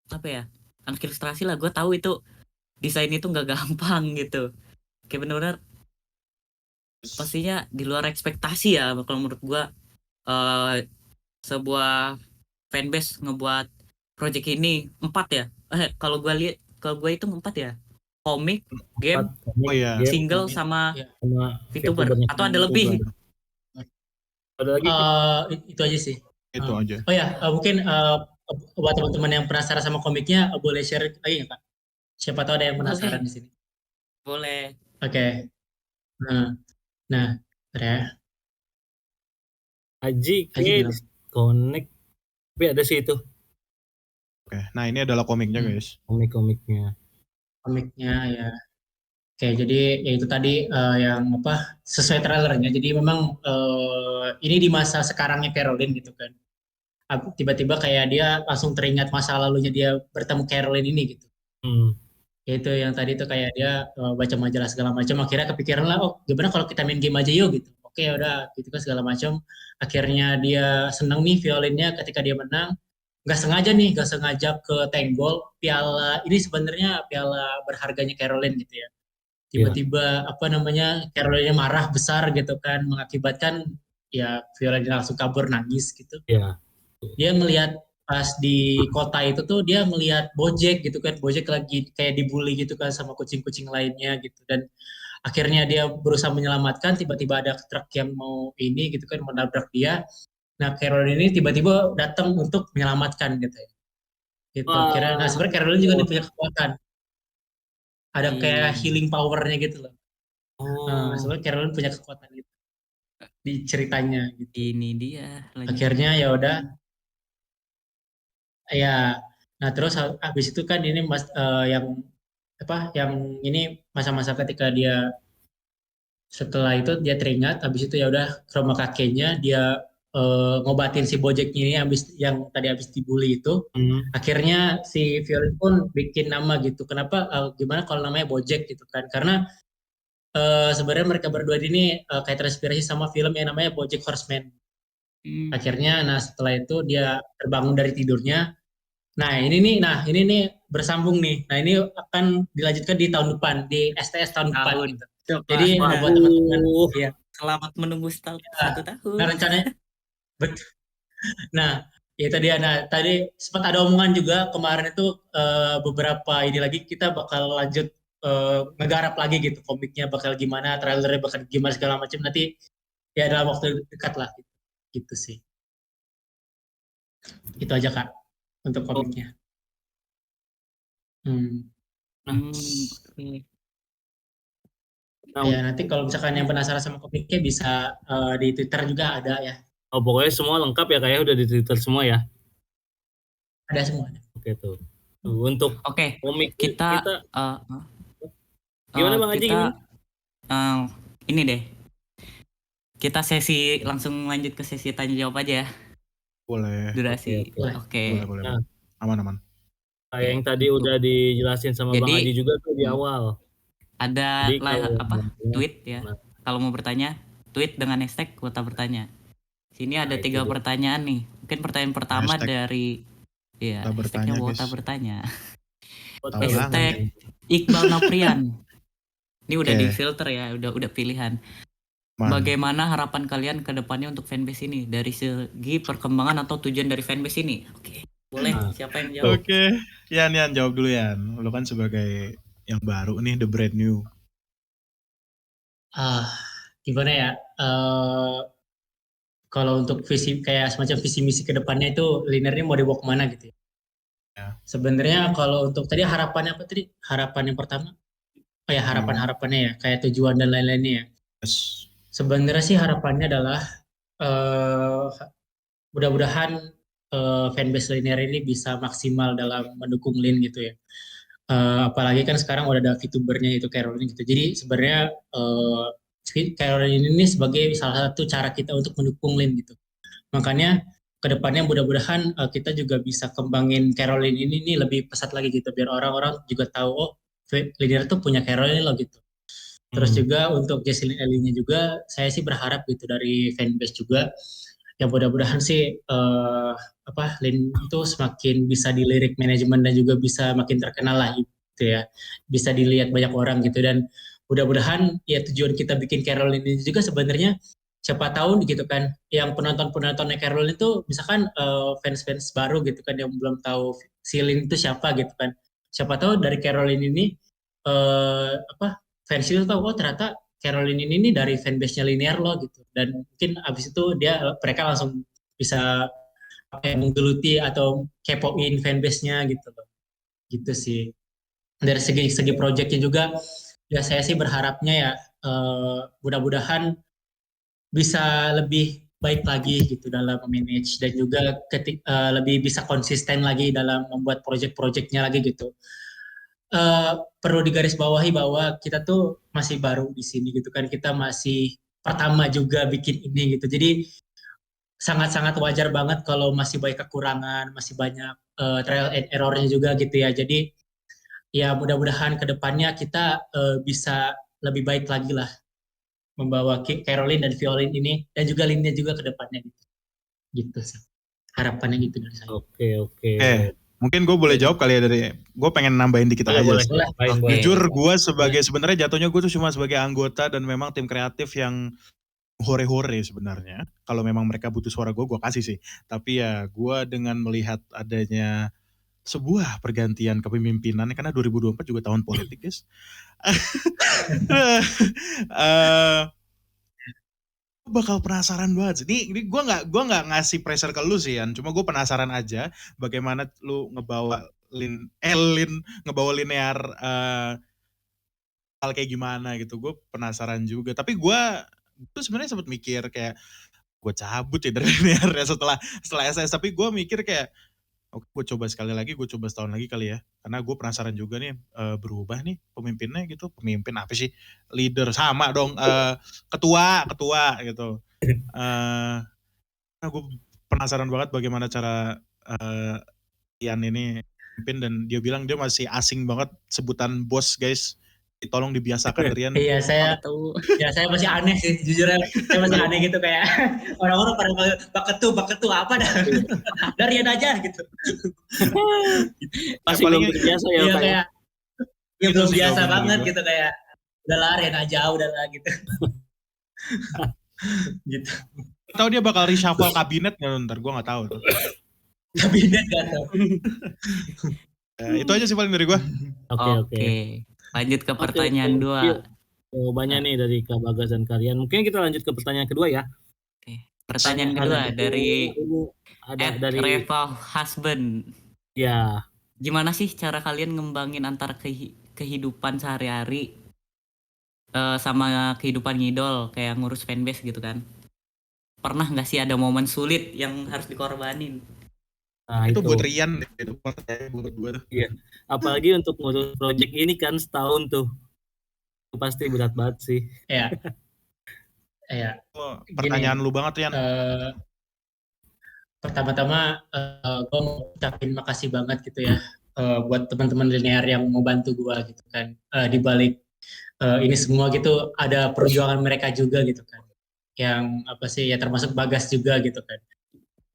apa ya? Anak ilustrasi lah, gua tahu itu desain itu nggak gampang gitu. Kayak bener-bener pastinya di luar ekspektasi ya kalau menurut gua. Sebuah fanbase ngebuat project ini 4 ya. Kalau gue itu 4 ya. Komik, game, Oh iya. game, single komik, sama ya. sama VTuber. VTubernya. Atau ada lebih? Ada lagi? Itu aja sih. Itu aja. Oh ya, mungkin buat teman-teman yang penasaran sama komiknya, boleh share lagi nggak, Kak? Siapa tahu ada yang penasaran Boleh. di sini. Boleh. Oke. Nah, bentar ya. Haji Haji bilang. connect. Tapi ada sih itu Oke. Nah, ini adalah komiknya, guys. komik-komiknya. Komiknya ya. Oke, jadi ya itu tadi yang apa sesuai trailernya. Jadi memang ini di masa sekarangnya Caroline gitu kan. Tiba-tiba kayak dia langsung teringat masa lalunya dia bertemu Caroline ini gitu. Yaitu yang tadi tuh kayak dia baca majalah segala macam. Akhirnya kepikiran lah, oh gimana kalau kita main game aja yuk gitu. Oke, ya udah gitu kan segala macam. Akhirnya dia seneng nih violinnya ketika dia menang. Nggak sengaja ke Tenggol piala ini sebenarnya piala berharganya Caroline gitu ya. Tiba-tiba apa namanya Caroline marah besar gitu kan mengakibatkan ya Viola langsung kabur nangis gitu. Iya. Dia melihat pas di kota itu tuh dia melihat Bojack gitu kan, Bojack lagi kayak dibully gitu kan sama kucing-kucing lainnya gitu dan akhirnya dia berusaha menyelamatkan, tiba-tiba ada truk yang mau ini gitu kan menabrak dia. Nah Caroline ini tiba-tiba datang untuk menyelamatkan gitu ya. Gitu. Akhirnya, nah sebenarnya Caroline juga punya kekuatan. Ada kayak healing powernya gitu loh. Sebenarnya Caroline punya kekuatan itu di ceritanya gitu. Ini dia. Akhirnya ya udah, ya. Nah terus habis itu kan ini yang apa? Yang ini masa-masa ketika dia setelah itu dia teringat, habis itu ya udah ke rumah kakeknya dia ngobatin si Bojack ini yang tadi habis dibully itu. Akhirnya si Violin pun bikin nama gitu. Kenapa? Gimana kalau namanya Bojack gitu kan? Karena sebenarnya mereka berdua ini kayak terinspirasi sama film yang namanya BoJack Horseman. Akhirnya, nah setelah itu dia terbangun dari tidurnya. Nah ini nih bersambung nih. Nah ini akan dilanjutkan di tahun depan di STS tahun depan. Gitu. Jadi buat teman-teman, ya. Selamat menunggu Ya. 1 tahun. Nah rencananya, nah itu dia. Nah tadi sempat ada omongan juga kemarin itu beberapa ini lagi kita bakal lanjut ngegarap lagi gitu komiknya bakal gimana, trailernya bakal gimana segala macam nanti ya dalam waktu dekat lah gitu sih. Itu aja Kak untuk komiknya. Ya nanti kalau misalkan yang penasaran sama komiknya bisa di Twitter juga ada ya. Oh pokoknya semua lengkap ya kayak udah di Twitter semua ya. Ada semua. Oke tuh. Untuk komik kita gimana Bang Haji gimana? Ini deh. Kita langsung lanjut ke sesi tanya jawab aja ya. Boleh. Durasi. Oke. Boleh. Nah, aman. Kayak yang tadi udah dijelasin sama Bang Haji juga tuh di awal. Ada tweet ya. Kalau mau bertanya, tweet dengan hashtag Kuota Bertanya. Sini ada 3 pertanyaan nih. Mungkin pertanyaan pertama dari hashtagnya Kuota Bertanya. Hashtag Iqbal Noprian. Ini udah difilter ya, udah pilihan. Bagaimana harapan kalian ke depannya untuk fanbase ini dari segi perkembangan atau tujuan dari fanbase ini? Oke. Boleh, siapa yang jawab? Oke. Yan jawab dulu Yan. Lu kan sebagai yang baru nih, the brand new. Gimana ya? Kalau untuk visi kayak semacam visi misi ke depannya itu linernya mau dibawa kemana gitu ya. Sebenarnya kalau untuk tadi harapannya apa tadi? Harapan yang pertama? Oh ya harapannya ya, kayak tujuan dan lain-lainnya ya. Yes. Sebenarnya sih harapannya adalah mudah-mudahan fanbase linear ini bisa maksimal dalam mendukung Lin gitu ya. Apalagi kan sekarang udah ada VTubernya itu Caroline gitu. Jadi sebenarnya Caroline ini sebagai salah satu cara kita untuk mendukung Lin gitu. Makanya kedepannya mudah-mudahan kita juga bisa kembangin Caroline ini nih lebih pesat lagi gitu biar orang-orang juga tahu oh Linear tuh punya Caroline loh gitu. Terus juga untuk Jesslyn Ellie-nya juga saya sih berharap gitu dari fanbase juga yang mudah-mudahan sih Lin itu semakin bisa dilirik manajemen dan juga bisa makin terkenal lah gitu ya. Bisa dilihat banyak orang gitu dan mudah-mudahan ya tujuan kita bikin Caroline ini juga sebenarnya siapa tahu gitu kan yang penontonnya Caroline itu misalkan fans-fans baru gitu kan yang belum tahu si Lin itu siapa gitu kan. Siapa tahu dari Caroline ini fans itu tahu oh ternyata Caroline ini nih dari fanbase-nya Linear loh gitu dan mungkin abis itu mereka langsung bisa menggeluti atau kepoin fanbase-nya gitu loh gitu sih dari segi project-nya juga ya saya sih berharapnya ya mudah-mudahan bisa lebih baik lagi gitu dalam manage dan juga lebih bisa konsisten lagi dalam membuat project-projectnya lagi gitu. Perlu digarisbawahi bahwa kita tuh masih baru di sini gitu kan kita masih pertama juga bikin ini gitu jadi sangat-sangat wajar banget kalau masih banyak kekurangan masih banyak trial and errornya juga gitu ya jadi ya mudah-mudahan kedepannya kita bisa lebih baik lagi lah membawa Caroline dan Violin ini dan juga Linnya juga kedepannya gitu sih harapannya gitu dari saya. Oke. Mungkin gue boleh jawab kali ya gue pengen nambahin dikit aja. Boleh. Jujur gue sebenarnya jatuhnya gue tuh cuma sebagai anggota dan memang tim kreatif yang hore-hore sebenarnya. Kalau memang mereka butuh suara gue kasih sih. Tapi ya gue dengan melihat adanya sebuah pergantian kepemimpinan karena 2024 juga tahun politik guys. Bakal penasaran banget. Ini gue nggak ngasih pressure ke lu sih, Yan. Cuma gue penasaran aja bagaimana lu ngebawa ngebawa Linear hal kayak gimana gitu. Gue penasaran juga. Tapi gue tuh sebenarnya sempat mikir kayak gue cabut ya dari Linear ya setelah SS. Tapi gue mikir kayak oke, gue coba sekali lagi, gue coba setahun lagi kali ya. Karena gue penasaran juga nih, berubah nih pemimpinnya gitu. Pemimpin apa sih? Leader, sama dong. Ketua gitu. Karena gue penasaran banget bagaimana cara Ian ini pemimpin. Dan dia bilang dia masih asing banget sebutan bos guys. Tolong dibiasakan Rian. Iya saya masih aneh sih jujur saya masih aneh gitu kayak orang-orang pada Pak Ketu apa dah Rian aja gitu Masih belum terbiasa ya Pak kayak ya belum biasa banget juga. gitu kayak udahlah Rian aja udahlah gitu gitu Tahu dia bakal reshuffle kabinet nggak ntar? Gue nggak tahu tuh. kabinet gak tau Itu aja sih paling dari gue. Oke. Lanjut ke pertanyaan 2. Jawabannya nih dari Kak Bagas dan kalian. Mungkin kita lanjut ke pertanyaan kedua ya. Oke. Pertanyaan kedua dari dari Reva Husband. Ya. Gimana sih cara kalian ngembangin antara kehidupan sehari-hari sama kehidupan ngidol kayak ngurus fanbase gitu kan? Pernah nggak sih ada momen sulit yang harus dikorbanin? Nah, itu buat Rian itu pertanyaan buat gue tuh. Iya. Apalagi untuk ngurus project ini kan setahun tuh. Itu pasti berat banget sih. Iya. Pertanyaan lu banget Rian. Pertama-tama gue mau ucapin makasih banget gitu ya buat teman-teman Linear yang mau bantu gue gitu kan di balik ini semua gitu ada perjuangan mereka juga gitu kan yang apa sih ya termasuk Bagas juga gitu kan.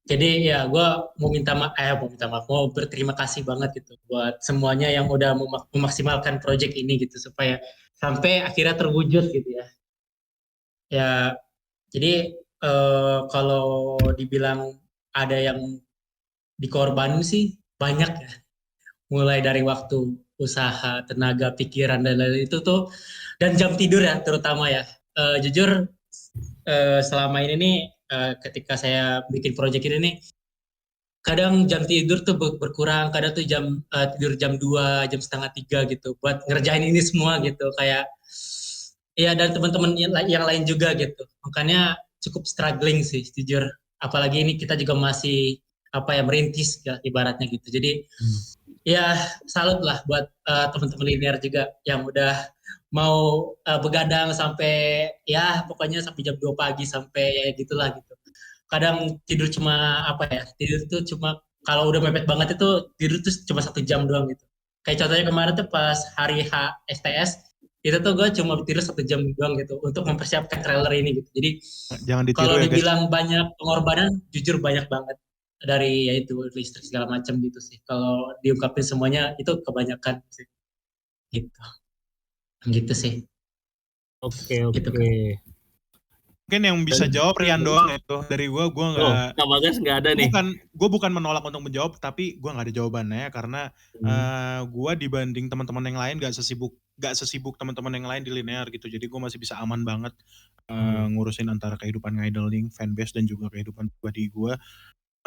Jadi ya gue mau minta maaf, mau berterima kasih banget gitu buat semuanya yang udah memaksimalkan project ini gitu supaya sampai akhirnya terwujud gitu ya. Ya jadi kalau dibilang ada yang dikorbanin sih banyak ya. Mulai dari waktu, usaha, tenaga, pikiran dan lain-lain itu tuh dan jam tidur ya terutama ya. Jujur selama ini nih ketika saya bikin project ini nih kadang jam tidur tuh berkurang, kadang tuh tidur jam 2, jam setengah 3 gitu buat ngerjain ini semua gitu kayak ya dan teman-teman yang lain juga gitu. Makanya cukup struggling sih jujur. Apalagi ini kita juga masih merintis ya ibaratnya gitu. Jadi ya salut lah buat teman-teman Linear juga yang udah mau begadang sampai ya pokoknya sampai jam 2 pagi sampai ya gitulah gitu. kadang tidur cuma apa ya, tidur tuh cuma kalau udah mepet banget itu tidur tuh cuma 1 jam doang gitu. Kayak contohnya kemarin tuh pas hari H STS itu tuh gue cuma tidur 1 jam doang gitu untuk mempersiapkan trailer ini gitu. Jadi Jangan ditiru kalau ya guys. dibilang banyak pengorbanan, jujur banyak banget dari yaitu listrik segala macam gitu sih. Kalau diungkapin semuanya itu kebanyakan sih. Gitu. Gitu sih. Oke, Gitu oke. kan. Mungkin yang bisa jawab Rian doang itu dari gue Oh, nggak. Kak Bagas nggak ada nih. Gue bukan menolak untuk menjawab, tapi gue nggak ada jawabannya karena gue dibanding teman-teman yang lain gak sesibuk teman-teman yang lain di linear gitu. Jadi gue masih bisa aman banget ngurusin antara kehidupan ngidling, fanbase dan juga kehidupan pribadi gue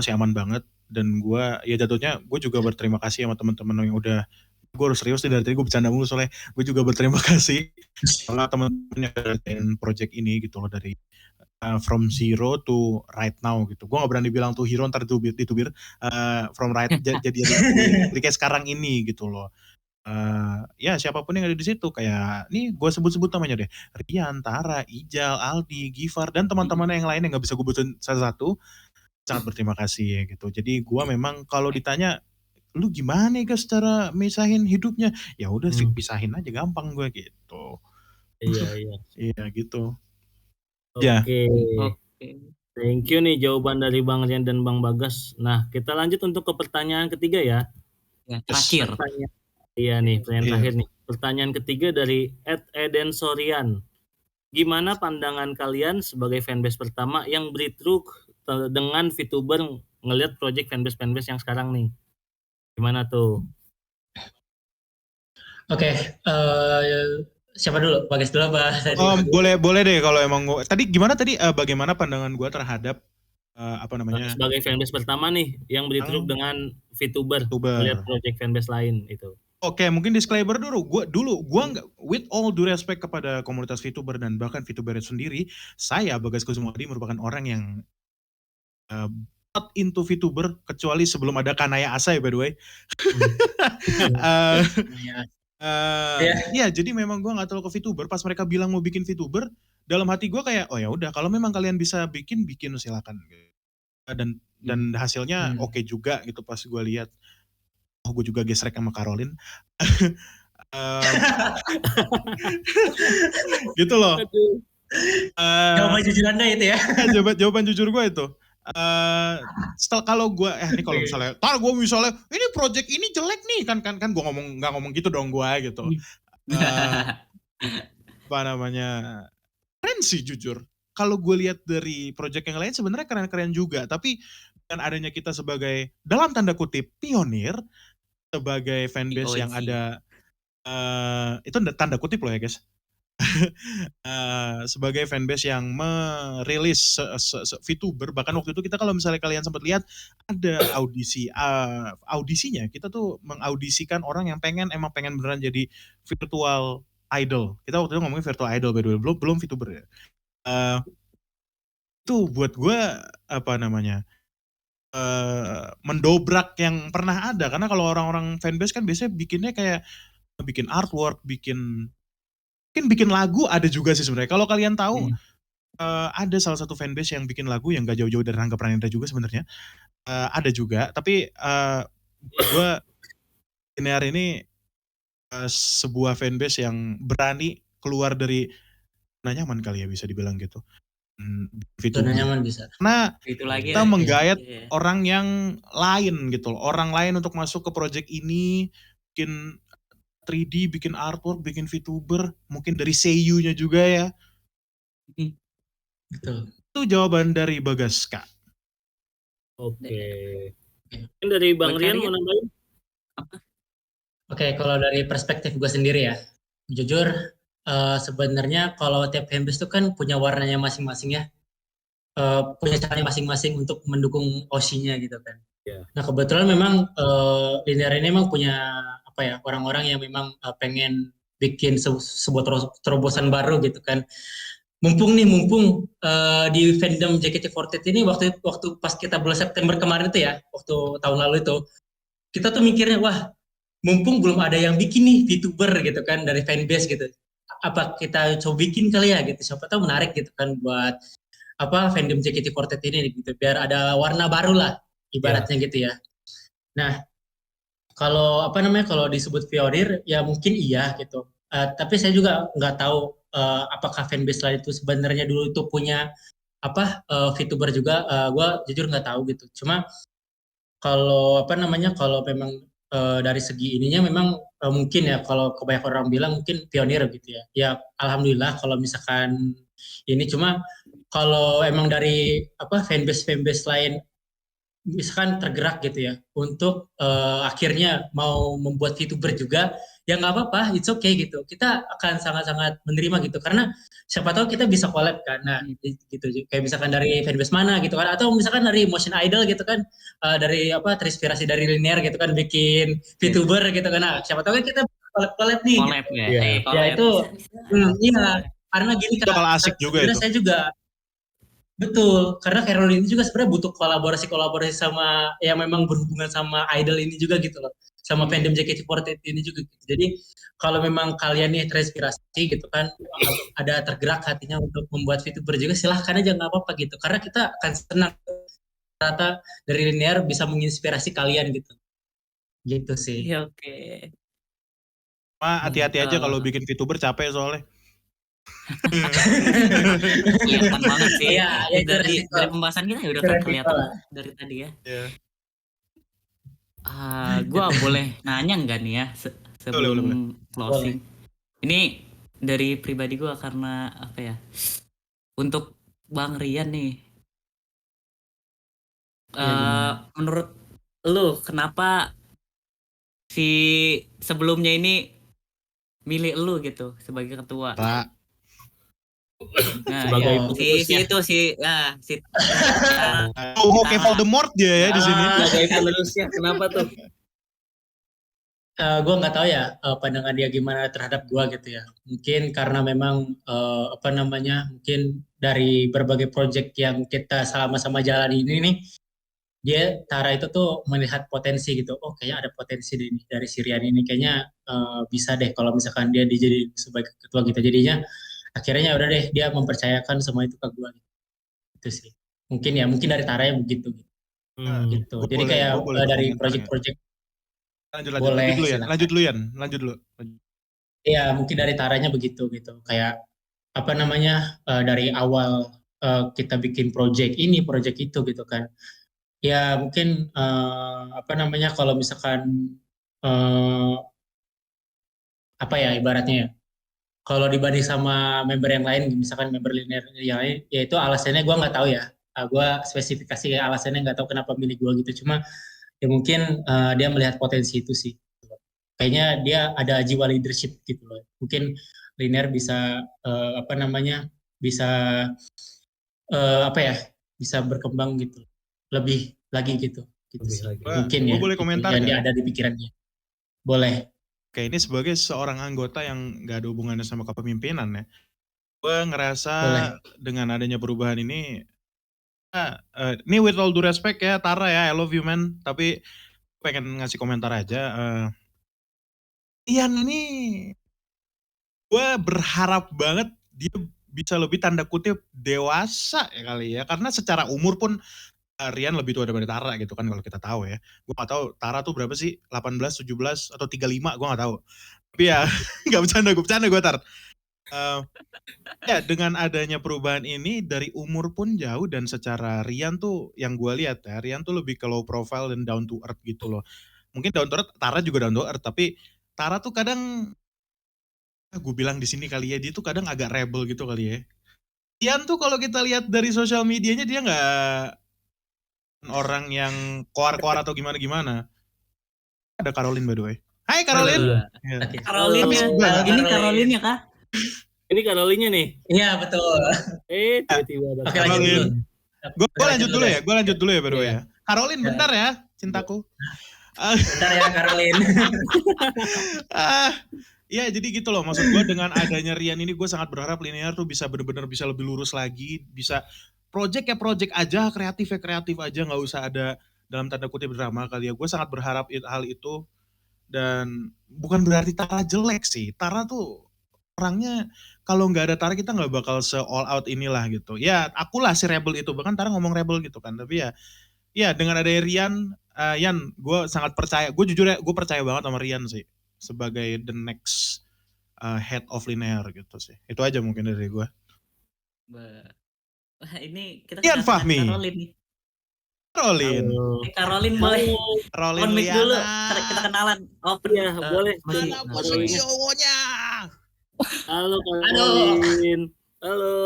masih aman banget. Dan gue ya jatuhnya gue juga berterima kasih sama teman-teman yang udah, gue harus serius nih dari tadi gue bercanda mulu soalnya gue juga berterima kasih sama teman-teman yang ngerjain project ini gitu loh, dari from zero to right now gitu. Gue gak berani bilang tuh hero ntar ditubir from right jadi kayak sekarang ini gitu loh. Ya siapapun yang ada di situ, kayak nih gue sebut-sebut namanya deh, Rian, Tara, Ijal, Aldi, Gifar dan teman-teman yang lain yang gak bisa gue sebutin satu-satu, sangat berterima kasih ya gitu. Jadi gue memang kalau ditanya lu gimana ya guys cara misahin hidupnya, ya udah sih pisahin aja, gampang gue gitu. Iya. Iya gitu. Oke. Ya. Oke. Thank you nih jawaban dari Bang Rian dan Bang Bagas. Nah, kita lanjut untuk ke pertanyaan ketiga ya. Ya, terakhir. Iya nih, pertanyaan Iya. terakhir nih. Pertanyaan ketiga dari @eden Sorian. Gimana pandangan kalian sebagai fanbase pertama yang breakthrough dengan VTuber ngelihat project fanbase yang sekarang nih? Gimana tuh? Oke, siapa dulu? Bagas dulu apa? Boleh deh kalau emang gua. Tadi gimana tadi bagaimana pandangan gue terhadap apa namanya? Sebagai fanbase pertama nih yang breakthrough dengan VTuber ngelihat project fanbase lain itu. Oke, mungkin disclaimer dulu. Gua nggak, with all due respect kepada komunitas VTuber dan bahkan VTuber sendiri, saya Bagas Kusumadi merupakan orang yang not into VTuber kecuali sebelum ada Kanaya Asai by the way. Iya, jadi memang gue nggak terlalu ke VTuber. Pas mereka bilang mau bikin VTuber, dalam hati gue kayak, oh ya udah, kalau memang kalian bisa bikin silakan. Dan hasilnya oke juga gitu pas gue lihat. Oh, gue juga gesrek sama Caroline. Gitu loh. Jawaban jujur Anda itu ya? Jawaban jujur gue itu. Setelah kalau gue ini kalau misalnya gue misalnya ini project ini jelek nih kan gue nggak ngomong gitu dong gue gitu. Apa namanya, keren sih jujur. Kalau gue lihat dari project yang lain sebenarnya keren-keren juga, tapi dengan adanya kita sebagai dalam tanda kutip pionir, sebagai fanbase yang ada itu tanda kutip loh ya guys. Sebagai fanbase yang merilis VTuber, bahkan waktu itu kita kalau misalnya kalian sempat lihat ada audisinya, kita tuh mengaudisikan orang yang emang pengen beneran jadi virtual idol. Kita waktu itu ngomongin virtual idol by the way, belum VTuber ya. Itu buat gue apa namanya, mendobrak yang pernah ada, karena kalau orang-orang fanbase kan biasanya bikinnya kayak bikin artwork, bikin lagu ada juga sih sebenarnya. Kalau kalian tahu ada salah satu fanbase yang bikin lagu yang gak jauh-jauh dari Rangga Pranendra juga sebenarnya. Ada juga, tapi gue linear ini sebuah fanbase yang berani keluar dari zona nyaman kali ya bisa dibilang gitu. Zona nyaman bisa. Karena Itu lagi kita ya. menggayat orang yang lain gitu loh. Orang lain untuk masuk ke project ini, bikin 3D, bikin artwork, bikin VTuber, mungkin dari seiyu-nya juga ya. Betul. Itu jawaban dari Bagas, Kak. Oke. Mungkin dari Bang Rian mau nambahin? Oke, kalau dari perspektif gue sendiri ya, jujur sebenarnya kalau tiap fanbase itu kan punya warnanya masing-masing ya, punya caranya masing-masing untuk mendukung OC-nya gitu kan. Yeah. Nah kebetulan memang linear ini memang punya apa ya, orang-orang yang memang pengen bikin sebuah terobosan baru gitu kan. Mumpung di fandom JKT48 ini waktu pas kita bulan September kemarin itu ya, waktu tahun lalu itu, kita tuh mikirnya wah, mumpung belum ada yang bikin nih VTuber gitu kan dari fanbase gitu, apa kita coba bikin kali ya gitu, siapa tahu menarik gitu kan buat fandom JKT48 ini gitu, biar ada warna baru lah ibaratnya gitu ya. Nah, kalau kalau disebut pionir ya mungkin iya gitu. Tapi saya juga nggak tahu apakah fanbase lain itu sebenarnya dulu itu punya VTuber juga. Gue jujur nggak tahu gitu. Cuma kalau kalau memang dari segi ininya memang mungkin ya, kalau kebanyakan orang bilang mungkin pionir gitu ya. Ya alhamdulillah kalau misalkan ini. Cuma kalau emang dari fanbase lain misalkan tergerak gitu ya untuk akhirnya mau membuat VTuber juga, ya nggak apa-apa, it's okay gitu. Kita akan sangat-sangat menerima gitu, karena siapa tahu kita bisa collab kan. Nah, gitu, kayak misalkan dari fanbase mana gitu kan, atau misalkan dari motion idol gitu kan, dari terinspirasi dari linear gitu kan, bikin VTuber gitu kan. Nah, siapa tahu kan kita collab nih Collab gitu. ya. Iya. Ya Collab. itu iya, Bisa. karena gini Itu bakal asik juga sebenarnya itu. saya juga betul, karena Caroline ini juga sebenarnya butuh kolaborasi sama yang memang berhubungan sama idol ini juga gitu loh, sama fandom JKT48 ini juga gitu. Jadi kalau memang kalian nih terinspirasi gitu kan, ada tergerak hatinya untuk membuat VTuber juga, silahkan aja, nggak apa-apa gitu. Karena kita akan senang ternyata dari linear bisa menginspirasi kalian gitu. Gitu sih. Iya, oke. Hati-hati aja kalau bikin VTuber, capek soalnya. Kelihatan banget sih. Iya, ya itu dari resiko. pembahasan kita ya udah Itu resiko kelihatan lah. dari tadi ya. Iya. Gua boleh nanya nggak nih ya sebelum Boleh. closing? Ini dari pribadi gua, karena apa ya? Untuk Bang Rian nih, menurut lu kenapa si sebelumnya ini milih lu gitu sebagai ketua? Ra. Nah, Sebagai ya, pengurusnya. Kayak Voldemort dia ya di sini. Sebagai penerusnya, kenapa tuh? Gue nggak tahu ya pandangan dia gimana terhadap gue gitu ya. Mungkin karena memang mungkin dari berbagai project yang kita sama-sama jalan ini nih, Tara itu tuh melihat potensi gitu. Oh, kayaknya ada potensi dari Sirian ini. Kayaknya bisa deh kalau misalkan dia dijadiin sebagai ketua gitu. Jadinya akhirnya udah deh, dia mempercayakan semua itu ke gue. Gitu sih. Mungkin dari Tara yang begitu. Gitu. Gua Jadi boleh- kayak gua boleh dari komentar ya. project-project Lanjut boleh, dulu ya. silakan. Lanjut dulu ya. Ya, mungkin dari Taranya begitu gitu. Kayak dari awal kita bikin project ini, project itu gitu kan. Ya mungkin kalau misalkan eh, ibaratnya ya. Kalau dibanding sama member yang lain, misalkan member linear yang lain, ya itu alasannya gue nggak tahu ya. Gue spesifikasi kayak alasannya nggak tahu kenapa milih gue gitu. Cuma ya mungkin dia melihat potensi itu sih. Kayaknya dia ada jiwa leadership gitu loh. Mungkin linear bisa bisa bisa berkembang gitu, lebih lagi gitu Lebih sih. lagi. Mungkin Gua ya boleh gitu, komentar yang nggak? dia ada di pikirannya. Boleh. Oke, ini sebagai seorang anggota yang gak ada hubungannya sama kepemimpinan ya. Gue ngerasa Boleh. dengan adanya perubahan ini, ini with all due respect ya Tara ya, I love you man. Tapi pengen ngasih komentar aja. Ian ini, gue berharap banget dia bisa lebih tanda kutip dewasa ya kali ya. Karena secara umur pun Rian lebih tua daripada Tara gitu kan kalau kita tahu ya. Gue gak tahu Tara tuh berapa sih, 18, 17, atau 35, gue gak tahu. Tapi ya gak bercanda gue Tar. Ya dengan adanya perubahan ini dari umur pun jauh, dan secara Rian tuh yang gue lihat ya, Rian tuh lebih ke low profile dan down to earth gitu loh. Mungkin down to earth, Tara juga down to earth, tapi Tara tuh kadang, gue bilang di sini kali ya, dia tuh kadang agak rebel gitu kali ya. Rian tuh kalau kita lihat dari sosial medianya, dia nggak orang yang koar-koar atau gimana-gimana. Ada Caroline by the way. Hai Caroline. Ya. Caroline Tapi ya. sebenarnya- Ini Caroline ya kah? Ini Caroline nih. Iya betul. Tiba-tiba ada Oke, lanjut dulu. Gue lanjut dulu ya, by the way Iya. ya. Caroline bentar ya, cintaku. Bentar ya Caroline. Ya jadi gitu loh, maksud gue dengan adanya Rian ini, gue sangat berharap linear tuh bisa bener-bener bisa lebih lurus lagi, bisa project aja, kreatif aja, nggak usah ada dalam tanda kutip drama kali ya. Gue sangat berharap hal itu, dan bukan berarti Tara jelek sih. Tara tuh perangnya kalau nggak ada Tara kita nggak bakal se all out inilah gitu. Ya akulah si rebel itu, bahkan Tara ngomong rebel gitu kan. Tapi ya dengan ada Rian, Yan, gue sangat percaya. Gue jujur ya, gue percaya banget sama Rian sih sebagai the next head of linear gitu sih. Itu aja mungkin dari gue. Wah, ini kita Ian kedatangan Fahmi. Caroline nih. Caroline, Halo. Caroline boleh Caroline on mic dulu. Liana. Kita kenalan. Open. Iya, boleh. Masih. Mana bos Caroline. CEO-nya? Halo Caroline. Halo.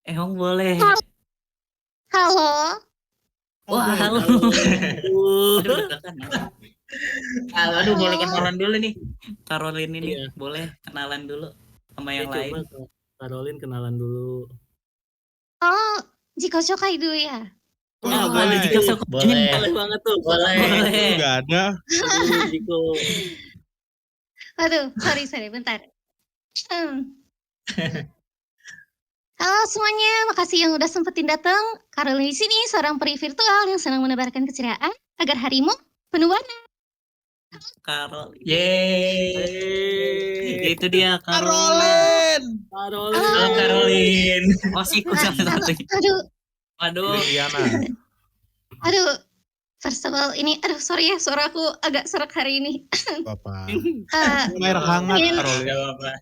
Emang boleh. Halo. Wah, halo. Halo. Aduh, deg-degan. Aduh, boleh kenalan dulu nih. Caroline ini Iya. boleh kenalan dulu sama yang Coba lain. Caroline kenalan dulu. Oh, jika Shokai dulu ya. Nah, Boleh. boleh jika sok Boleh. Boleh banget tuh. Boleh. Boleh. Nggak ada. Aduh, Jiko. Aduh, sorry, bentar. Halo semuanya, makasih yang udah sempetin datang. Caroline di sini, seorang peri virtual yang senang menebarkan keceriaan agar harimu penuh warna. Caroline. Yeay. Itu dia Caroline. Caroline. Halo Caroline. Oh, sih ikut satu-satunya. Aduh, Waduh. Liliana. first of all ini, sorry ya, suara aku agak serak hari ini. Bapak. Eh, Air hangat Pengen- Caroline. Gak apa-apa.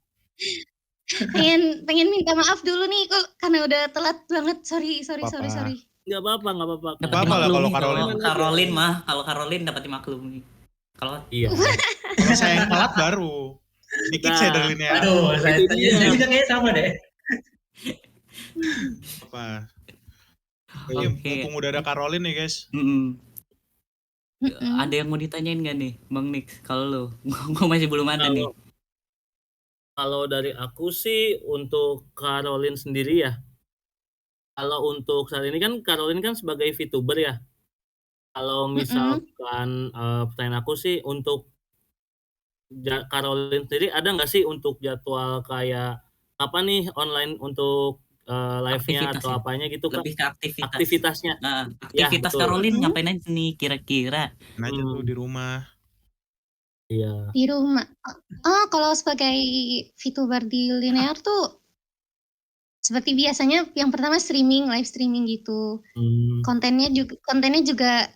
pengen minta maaf dulu nih kok karena udah telat banget. Sorry. Apa-apa. Nggak apa-apa. Dapat Apa-apa lah kalau dimaklumi Caroline. Caroline mah, kalau Caroline dapat dimaklumi. Kalau Iya. Kalau saya yang telat baru. Dikit Nah. saya dari linear. Aduh, saya Itu dia. juga kayaknya sama deh. Apa? Oke. Ini mumpung udah ada Caroline nih guys. Ada yang mau ditanyain gak nih, Bang Nix? Kalau lu, gue masih belum ada nih. Kalau dari aku sih untuk Caroline sendiri ya. Kalau untuk saat ini kan Caroline kan sebagai VTuber ya. Kalau misalkan pertanyaan aku sih untuk Caroline sendiri ada nggak sih untuk jadwal kayak apa nih online untuk live-nya Aktivitas atau ya? apanya gitu kan? Lebih ke aktivitas. Aktivitasnya. Nah, Ya, aktivitas betul. Caroline ngapain aja nih kira-kira? Aja tuh di rumah. Iya. Di rumah. Oh, kalau sebagai VTuber di linear tuh seperti biasanya yang pertama live streaming gitu. Kontennya juga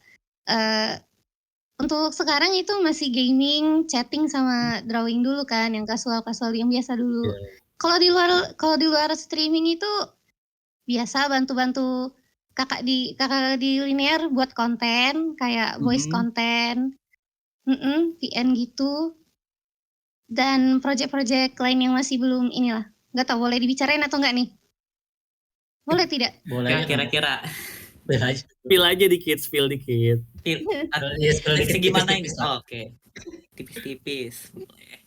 untuk sekarang itu masih gaming, chatting sama drawing dulu kan, yang kasual yang biasa dulu. Kalau di luar streaming itu biasa bantu kakak di linear buat konten kayak voice konten, VN gitu. Dan project-project lain yang masih belum inilah. Nggak tahu boleh dibicarain atau enggak nih? Boleh tidak? Boleh. Kira-kira Spill aja dikit, spill dikit. segimana ini? Oh, oke. Tipis-tipis. Boleh.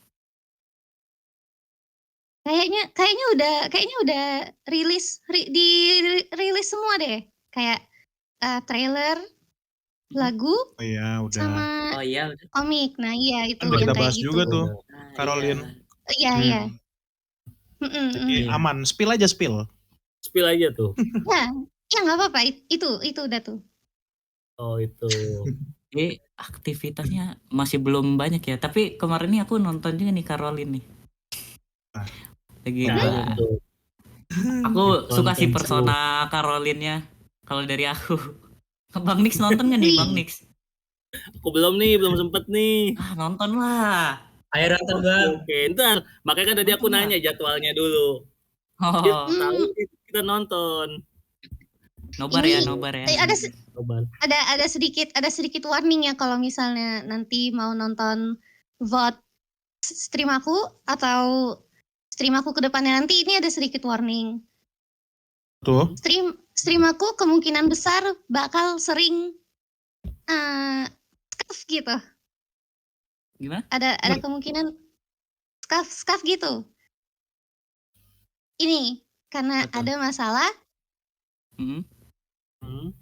Kayaknya udah rilis semua deh. Kayak trailer, lagu, Oh iya udah. sama Oh iya, udah. komik. Nah iya itu Kan udah yang kita kayak bahas gitu. juga tuh. Nah, Caroline. iya. Iya. Jadi aman. Spill aja spill. Spill aja tuh. Ya nggak apa-apa. Itu udah tuh. Oh itu. Jadi aktivitasnya masih belum banyak ya. Tapi kemarin nih aku nonton juga nih Caroline nih. Lagi Nah, tuh. aku suka sih Konten persona Caroline-nya. Kalau dari aku. Bang Nix nonton nggak nih Bang Nix? Aku belum sempet nih. Nonton lah. Ayo nonton Bang. Oke, ntar. Makanya kan tadi aku nanya jadwalnya dulu. Oh, Tahu kita nonton. nobar ya. Ada sedikit warning ya kalau misalnya nanti mau nonton VOD stream aku atau stream aku ke depannya nanti, ini ada sedikit warning. Tuh. Stream aku kemungkinan besar bakal sering scuff gitu. Gimana? Ada kemungkinan scuff gitu. Ini karena ada masalah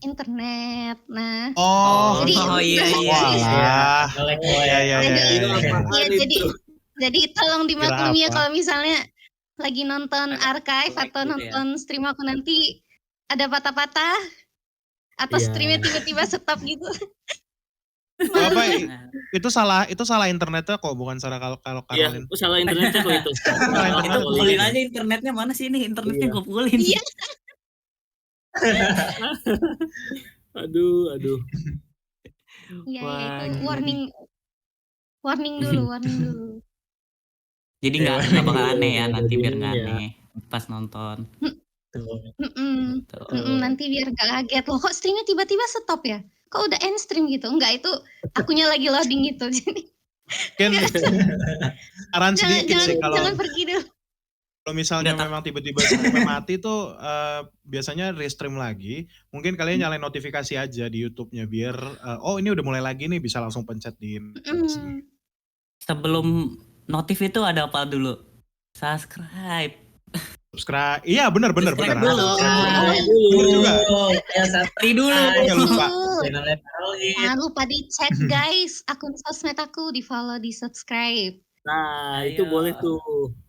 internet. Nah, Oh. jadi iya. Walah. Iya. Jadi tolong dimaklumi ya Kira apa? kalau misalnya lagi nonton archive atau gitu ya. nonton stream aku nanti ada patah-patah atau Iya. streamnya tiba-tiba stop gitu. Apa Nah, itu salah internetnya kok, bukan salah kalau Iya, Caroline. salah internetnya kok itu. Salah itu internet pukulin gitu. aja internetnya, mana sih ini internetnya Iya. gue pukulin. Iya. Aduh. Iya, Wah, itu gila nih. warning dulu. Jadi Iya, nggak bakal Iya, aneh ya nanti, jadi biar nggak ini ya. aneh pas nonton. Tuh. Tuh. Nanti biar gak kaget loh, kok streamnya tiba-tiba stop ya? Kok udah end stream gitu? Enggak, itu akunya lagi loading gitu. Jadi Mungkin saran sedikit sih jangan kalau pergi dulu. misalnya Nggak, memang tiba-tiba streamnya mati tuh biasanya restream lagi. Mungkin kalian nyalain notifikasi aja di YouTube-nya biar oh ini udah mulai lagi nih, bisa langsung pencet di Sebelum notif itu ada apa dulu? Subscribe. subscribe. Iya benar. Subscribe dulu. Bener juga. Ya, Free dulu. Jangan lupa. channelnya Caroline. Jangan lupa dicek guys, akun sosmed aku di follow, di subscribe. Nah, Ayo. itu boleh tuh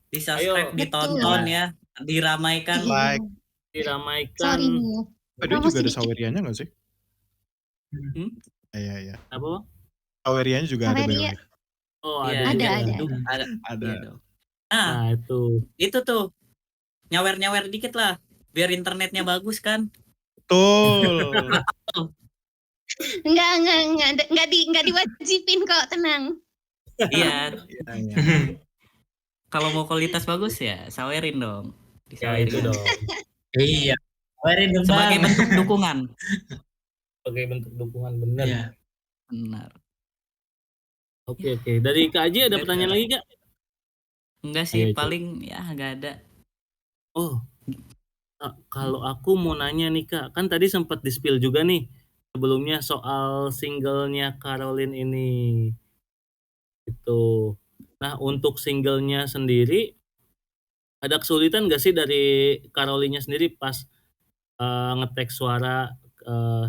Di subscribe, Ayo. ditonton ya, diramaikan. Like. diramaikan. Sorry nih ya. Dia Promo juga ada sedikit. Sawerianya nggak sih? Hmm? Iya. Apa? Sawerianya juga ada Saweria. by the way. Oh, Iya, ada. Ada, juga. ada. Ada. Iya dong. Nah, Nah, itu. itu tuh nyawer dikit lah, biar internetnya bagus kan. Betul. Enggak diwajibin kok, tenang. Iya, Iya. kalau mau kualitas bagus ya sawerin dong. Ya itu Disawerin. dong. Iya. Kabarin dong, Sebagai Bang. bentuk dukungan. Sebagai bentuk dukungan benar. Iya. Benar. Oke. Dari Kak Aji ada Udah, pertanyaan Kak. lagi, Kak? Enggak sih, Ayo, Cuk. paling ya nggak ada. Oh. Kalau aku mau nanya nih, Kak. Kan tadi sempat di-spill juga nih sebelumnya soal singlenya Caroline ini. Itu. Nah, untuk singlenya sendiri ada kesulitan nggak sih dari Caroline-nya sendiri pas nge-tag suara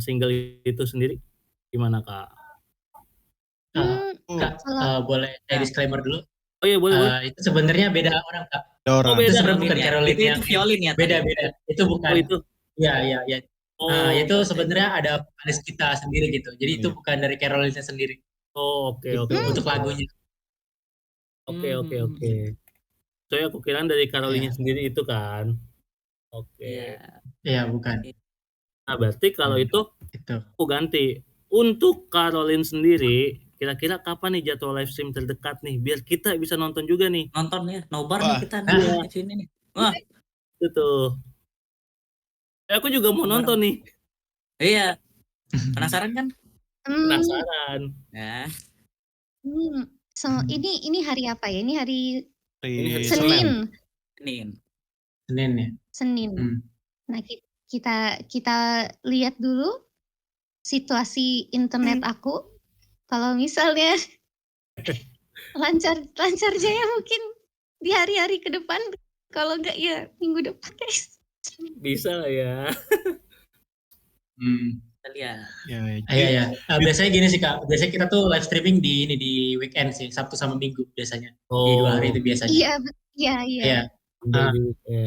single itu sendiri? Gimana, Kak? Kak, boleh saya disclaimer dulu? Oh iya, boleh. Itu sebenarnya beda orang, Kak. Ada orang. Oh, beda. Itu sebenarnya bukan Violin ya. Caroline Itu yang violin ya. beda. tadi? Itu bukan. Oh, itu. Iya. Oh, Itu sebenarnya ada vokalis kita sendiri gitu. Jadi itu Iya. bukan dari Caroline-nya sendiri. oh, oke. Gitu, untuk lagunya. Oke. Soalnya aku kira dari Caroline-nya sendiri itu kan. Oke. Iya. Iya, bukan. Nah, berarti kalau itu Itu. aku ganti. Untuk Caroline sendiri, kira-kira kapan nih jadwal live stream terdekat nih? Biar kita bisa nonton juga nih. Nonton ya, nobar Wah. nih kita Iya. nih di sini nih. Wah, Itu. Aku juga mau nonton nih. iya. Penasaran kan? Penasaran. Ya. Ini hari apa ya? Ini hari Hari Senin. Senin. Senin. Nah, kita lihat dulu situasi internet aku. Kalau misalnya lancar jaya mungkin di hari-hari ke depan. Kalau enggak ya minggu depan, guys. Bisa lah ya. Kita lihat. Iya. Biasanya gini sih, Kak. Biasanya kita tuh live streaming di weekend sih, Sabtu sama Minggu biasanya. Di 2 hari itu biasanya. Iya.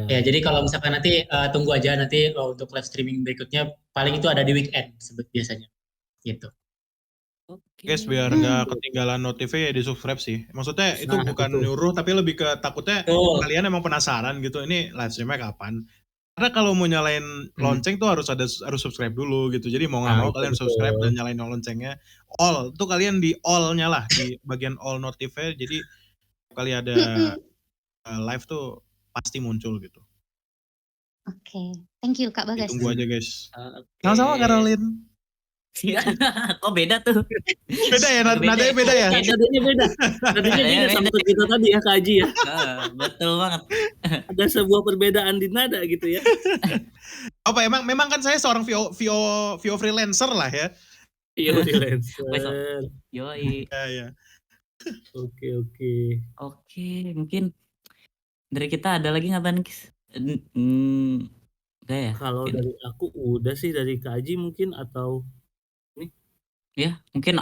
Ya, jadi kalau misalkan nanti tunggu aja nanti untuk live streaming berikutnya paling itu ada di weekend biasanya. Gitu. Oke. Guys, biar nggak ketinggalan notifnya ya di subscribe sih. Maksudnya itu bukan nyuruh, tapi lebih ke takutnya kalian emang penasaran gitu. Ini live streamnya kapan? Karena kalau mau nyalain lonceng tuh harus subscribe dulu gitu. Jadi mau nggak mau kalian subscribe dan nyalain loncengnya. All tuh kalian di all-nya lah, di bagian all notifnya. Jadi kali ada live tuh pasti muncul gitu. Oke. Thank you Kak Bagas. Tunggu aja guys. Oke. Sama-sama Caroline. Kok beda tuh? Beda ya, nadanya beda ya? Nadanya beda. Nadanya beda sama kita tadi ya, Kak Aji ya. Betul banget. Ada sebuah perbedaan di nada gitu ya. Apa memang kan saya seorang VO freelancer lah ya. Iya, freelancer. Yoi. Iya. Oke. Oke, mungkin dari kita ada lagi nggak Bankis? Enggak ya? Kalau dari aku udah sih, dari Kak Aji mungkin atau ya, mungkin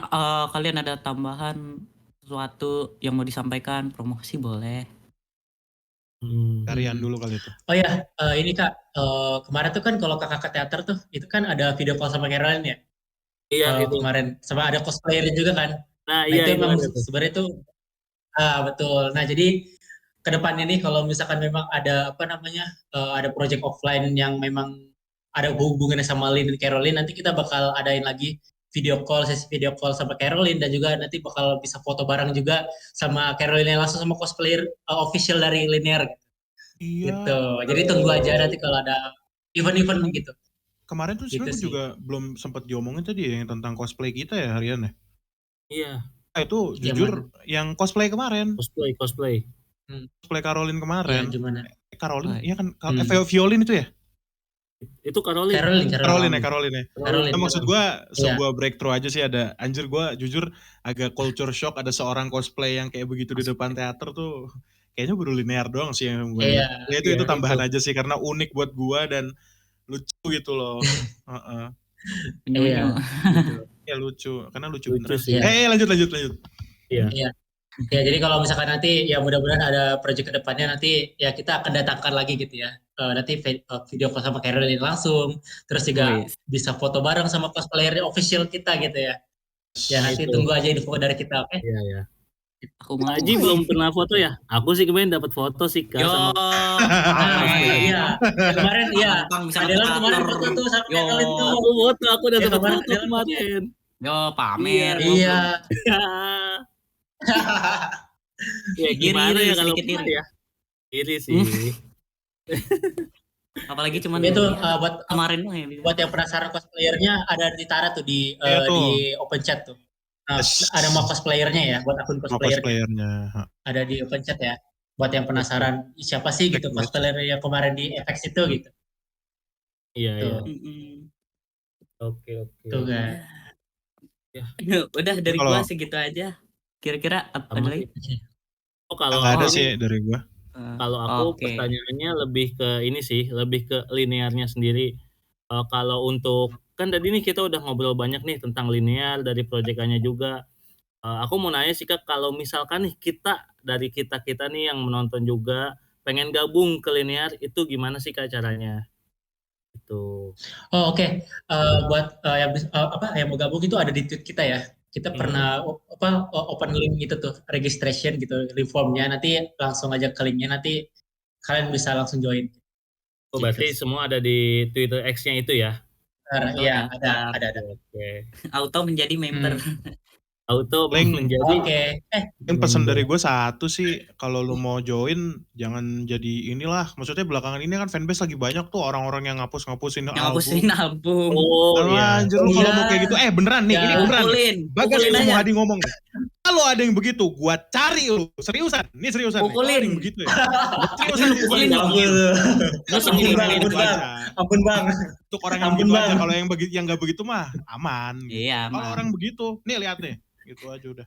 kalian ada tambahan sesuatu yang mau disampaikan, promosi boleh. Tarian dulu kali itu. Oh ya, ini Kak, kemarin tuh kan kalau kakak ke teater tuh, itu kan ada video call sama Caroline ya. Iya kalau itu. kemarin sama ada cosplayer juga kan. Nah, Nah iya itu itu emang ada tuh. sebenarnya itu betul. Nah jadi kedepannya nih kalau misalkan memang ada apa namanya ada project offline yang memang ada hubungannya sama Lin dan Caroline, nanti kita bakal adain lagi sesi video call sama Caroline, dan juga nanti bakal bisa foto bareng juga sama Caroline langsung sama cosplayer official dari Linear Iya. gitu. Jadi tunggu aja nanti kalau ada event-event gitu. Kemarin tuh Gitu sebenarnya gue sih. juga belum sempat diomongin tadi ya, yang tentang cosplay kita ya harian ya. Iya, Itu Yang jujur mana? yang cosplay kemarin, cosplay. cosplay Caroline Ya kemarin. gimana? Caroline, Oh, iya kan? Hmm. Violin itu ya? Itu Caroline. Caroline. Caroline ya. Caroline. Nah, maksud gue Iya. sebuah breakthrough aja sih ada. Anjir gue jujur agak culture shock ada seorang cosplay yang kayak begitu di depan teater tuh. Kayaknya baru Linear doang sih yang gue Iya, lihat. Ya itu tambahan aja sih karena unik buat gue dan lucu gitu loh. Heeh. Penyu-penyu. Gitu. Ya lucu, karena lucu Lucu beneran sih. sih. Iya. Lanjut. Iya. Iya. Ya, jadi kalau misalkan nanti ya mudah-mudahan ada proyek ke depannya, nanti ya kita akan datangkan lagi gitu ya. Nanti video call sama Caroline langsung, terus juga Wih, bisa foto bareng sama cosplayer official kita gitu ya. Ya nanti Itu. tunggu aja info dari kita, oke? Iya, ya. aku mau. Haji belum pernah foto ya? Aku sih kemarin dapat foto sih Kak Yo, sama pamer. Iya. Kemarin iya. Gampang bisa Adelan ke kemarin teater. foto tuh sama Yo, Caroline tuh. aku udah Ya, dapat kemarin foto Adelan foto. kemarin. yo pamer. Iya. Ya gimana Iri, ya kalau sedikit pernah iri. ya? Iri sih. Apalagi cuman Itu ya, buat kemarin doang ya bisa. buat yang penasaran cosplayernya ada di Tara tuh di Iya tuh. di open chat tuh. Nah, Yes. ada mau cosplayernya ya, buat akun Sama cosplayernya. cosplayernya. Ada di open chat ya. Buat yang penasaran siapa sih gitu Back, cosplayer yang kemarin di FX itu gitu. Iya, iya. Tuh, Mm-mm. Oke. tuh kan. Ya, Udah dari Kalau- gua segitu aja. Kira-kira ada sama lagi? sih. Oh, kalau Nggak ada aku sih nih, dari gua. kalau aku Oke. pertanyaannya lebih ke ini sih, lebih ke linearnya sendiri. Kalau untuk kan tadi nih kita udah ngobrol banyak nih tentang linear dari proyekannya juga. Aku mau nanya sih Kak, kalau misalkan nih kita nih yang menonton juga pengen gabung ke linear itu gimana sih Kak caranya? Itu. Oh, oke. Buat yang mau gabung itu ada di tweet kita ya. Kita pernah open link gitu tuh, registration gitu, link formnya. Nanti langsung aja ke linknya, nanti kalian bisa langsung join. Oh, berarti Gitu. semua ada di Twitter X-nya itu ya? Auto Iya, daftar. ada. Oke. Auto menjadi member. Auto Link. menjadi Oke. Yang pesan dari gue satu sih, kalau lu mau join jangan jadi inilah. Maksudnya belakangan ini kan fanbase lagi banyak tuh orang-orang yang ngapusin Yang ngapusin album. Oh iya. Anjir lu kalau Iya. mau kayak gitu, beneran nih, Ya. ini beneran. Bagas Pukulin semua aja. Hadi ngomong nih. Kalau ada yang begitu, gua cari lu. Seriusan. Nih seriusan. nih. Kalau ada Pukulin. yang begitu ya. Seriusan nih, Pukulin. pukulin. Terus Ampun ini bang, ini gitu bang. aja. Ampun bang. Untuk orang yang Ampun, begitu Bang. aja. Kalau yang nggak begitu mah aman. Gitu. Iya, Kalau aman. orang begitu, nih lihat nih. Gitu aja udah.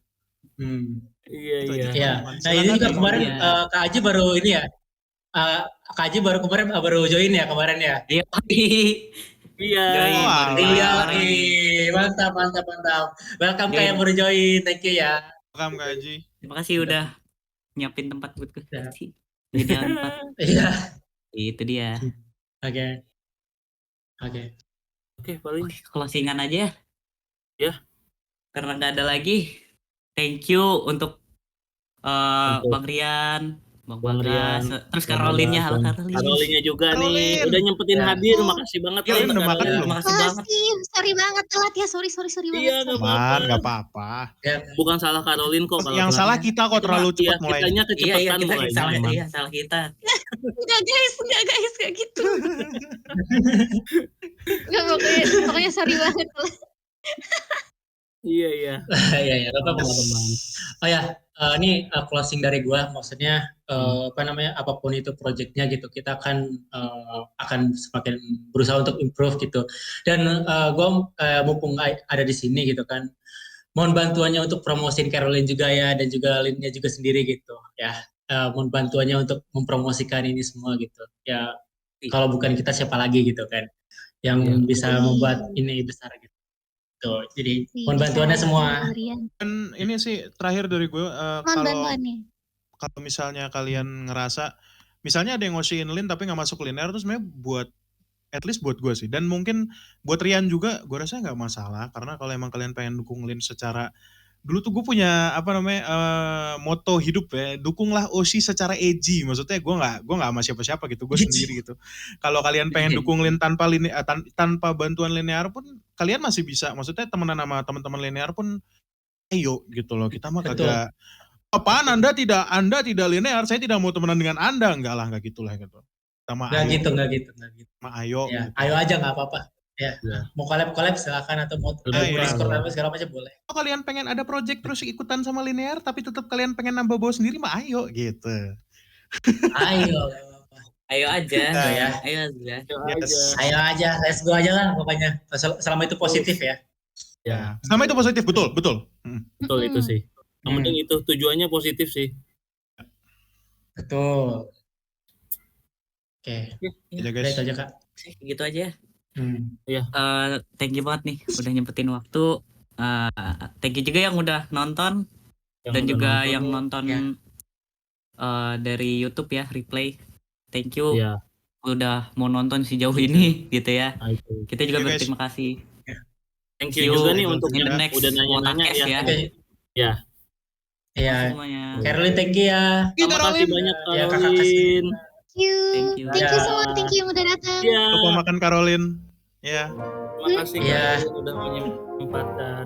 Iya. Iya. Nah ini juga Silakan, kemarin Iya. Kak Aji baru ini ya. Kak Aji baru kemarin baru join ya kemarin ya. Iya. Iya. Join, Wah, baru Iya, kemarin. mantap. Welcome Kak Join. yang baru join, thank you ya. Welcome Kak Haji. Terima kasih udah nyiapin tempat buat gue. Ya. Jadi tempat. Iya. Itu dia. Oke. Oke, paling Oke, closingan aja. Ya. Karena nggak ada lagi. Thank you untuk Bang Rian, Bang Bagas, terus Caroline-nya, halo Caroline. Caroline-nya juga nih, Caroline. udah nyempetin Ya. hadir, makasih banget Iya, loh, udah Kak makan Caroline. belum? Makasih banget. Makasih, sorry banget telat ya, sorry Iya, banget. nggak Aman, apa-apa. nggak apa-apa. Ya. Bukan salah Caroline kok kalau Yang telat. salah kita kok terlalu Iya, cepat mulai. kitanya Iya, kecepatan kita mulainya salah, emang. iya, salah kita. Enggak guys, enggak gitu. Enggak, pokoknya sorry banget. Iya. Iya, nggak apa-apa. Oh ya, ini closing dari gua, maksudnya apapun itu projectnya gitu, kita akan semakin berusaha untuk improve gitu. Dan gua mumpung ada di sini gitu kan, mohon bantuannya untuk promosiin Caroline juga ya, dan juga Linnya juga sendiri gitu ya. Mohon bantuannya untuk mempromosikan ini semua gitu. Ya, kalau bukan kita siapa lagi gitu kan, yang bisa membuat ini besar gitu. Tuh, jadi mohon bantuannya semua. Dan ini sih terakhir dari gue, kalau misalnya kalian ngerasa, misalnya ada yang ngosiin Lin tapi nggak masuk linear, terus sebenarnya buat At least buat gue sih. Dan mungkin buat Rian juga gue rasa nggak masalah. Karena kalau emang kalian pengen dukung Lin secara... Dulu tuh gue punya moto hidup ya, dukunglah Oshi secara edgy. Maksudnya gue nggak sama siapa-siapa gitu, gue sendiri gitu. Kalau kalian pengen dukung Lin tanpa bantuan linear pun, kalian masih bisa. Maksudnya temenan sama teman-teman linear pun, ayo gitu loh. Kita mah Betul. kagak, apaan Anda tidak linear, saya tidak mau temenan dengan Anda, enggak lah, enggak gitulah gitu. Sama Nggak ayo, gitu, nggak gitu. sama ayo. Ya, gitu. ayo aja nggak apa-apa. Ya, Ya. mau collab silakan atau mau Ayo. Discord apa segala macam boleh. Kalau kalian pengen ada project terus ikutan sama linear, tapi tetap kalian pengen nambah bawa sendiri mah ayo gitu. Ayo. Ayo aja. Ya. Ayo aja. Yes. Ayo aja, let's go aja lah pokoknya. Selama itu positif ya. Ya, Sama itu positif, betul. betul itu sih. Yang penting itu tujuannya positif sih. Betul. Oke, Ya udah guys. itu aja Kak. Gitu aja ya. Thank you banget nih udah nyempetin waktu. Thank you juga yang udah nonton Yang dan udah juga nonton, yang nonton ya. dari YouTube ya, replay. Thank you ya, udah mau nonton sejauh ini gitu ya. nah itu. Kita juga Thank you, guys. berterima kasih. Thank See you you juga nih untuk in the yang next udah nanya-nanya podcast ya. ya. Ya, Ya, Semuanya. Caroline thank you ya. terima kasih banyak Ya, Kakak Caroline. Thank you. Thank you. Thank you semua. Thank you yang udah datang. Ya, Lupa makan Caroline. Ya. terima kasih Ya. Caroline udah menyempatkan.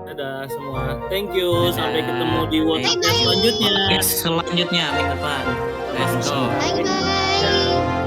Dadah semua. Thank you. Dadah. Sampai ketemu di podcast Bye-bye. selanjutnya. Podcast selanjutnya minggu depan. Let's go. Bye bye. Ya.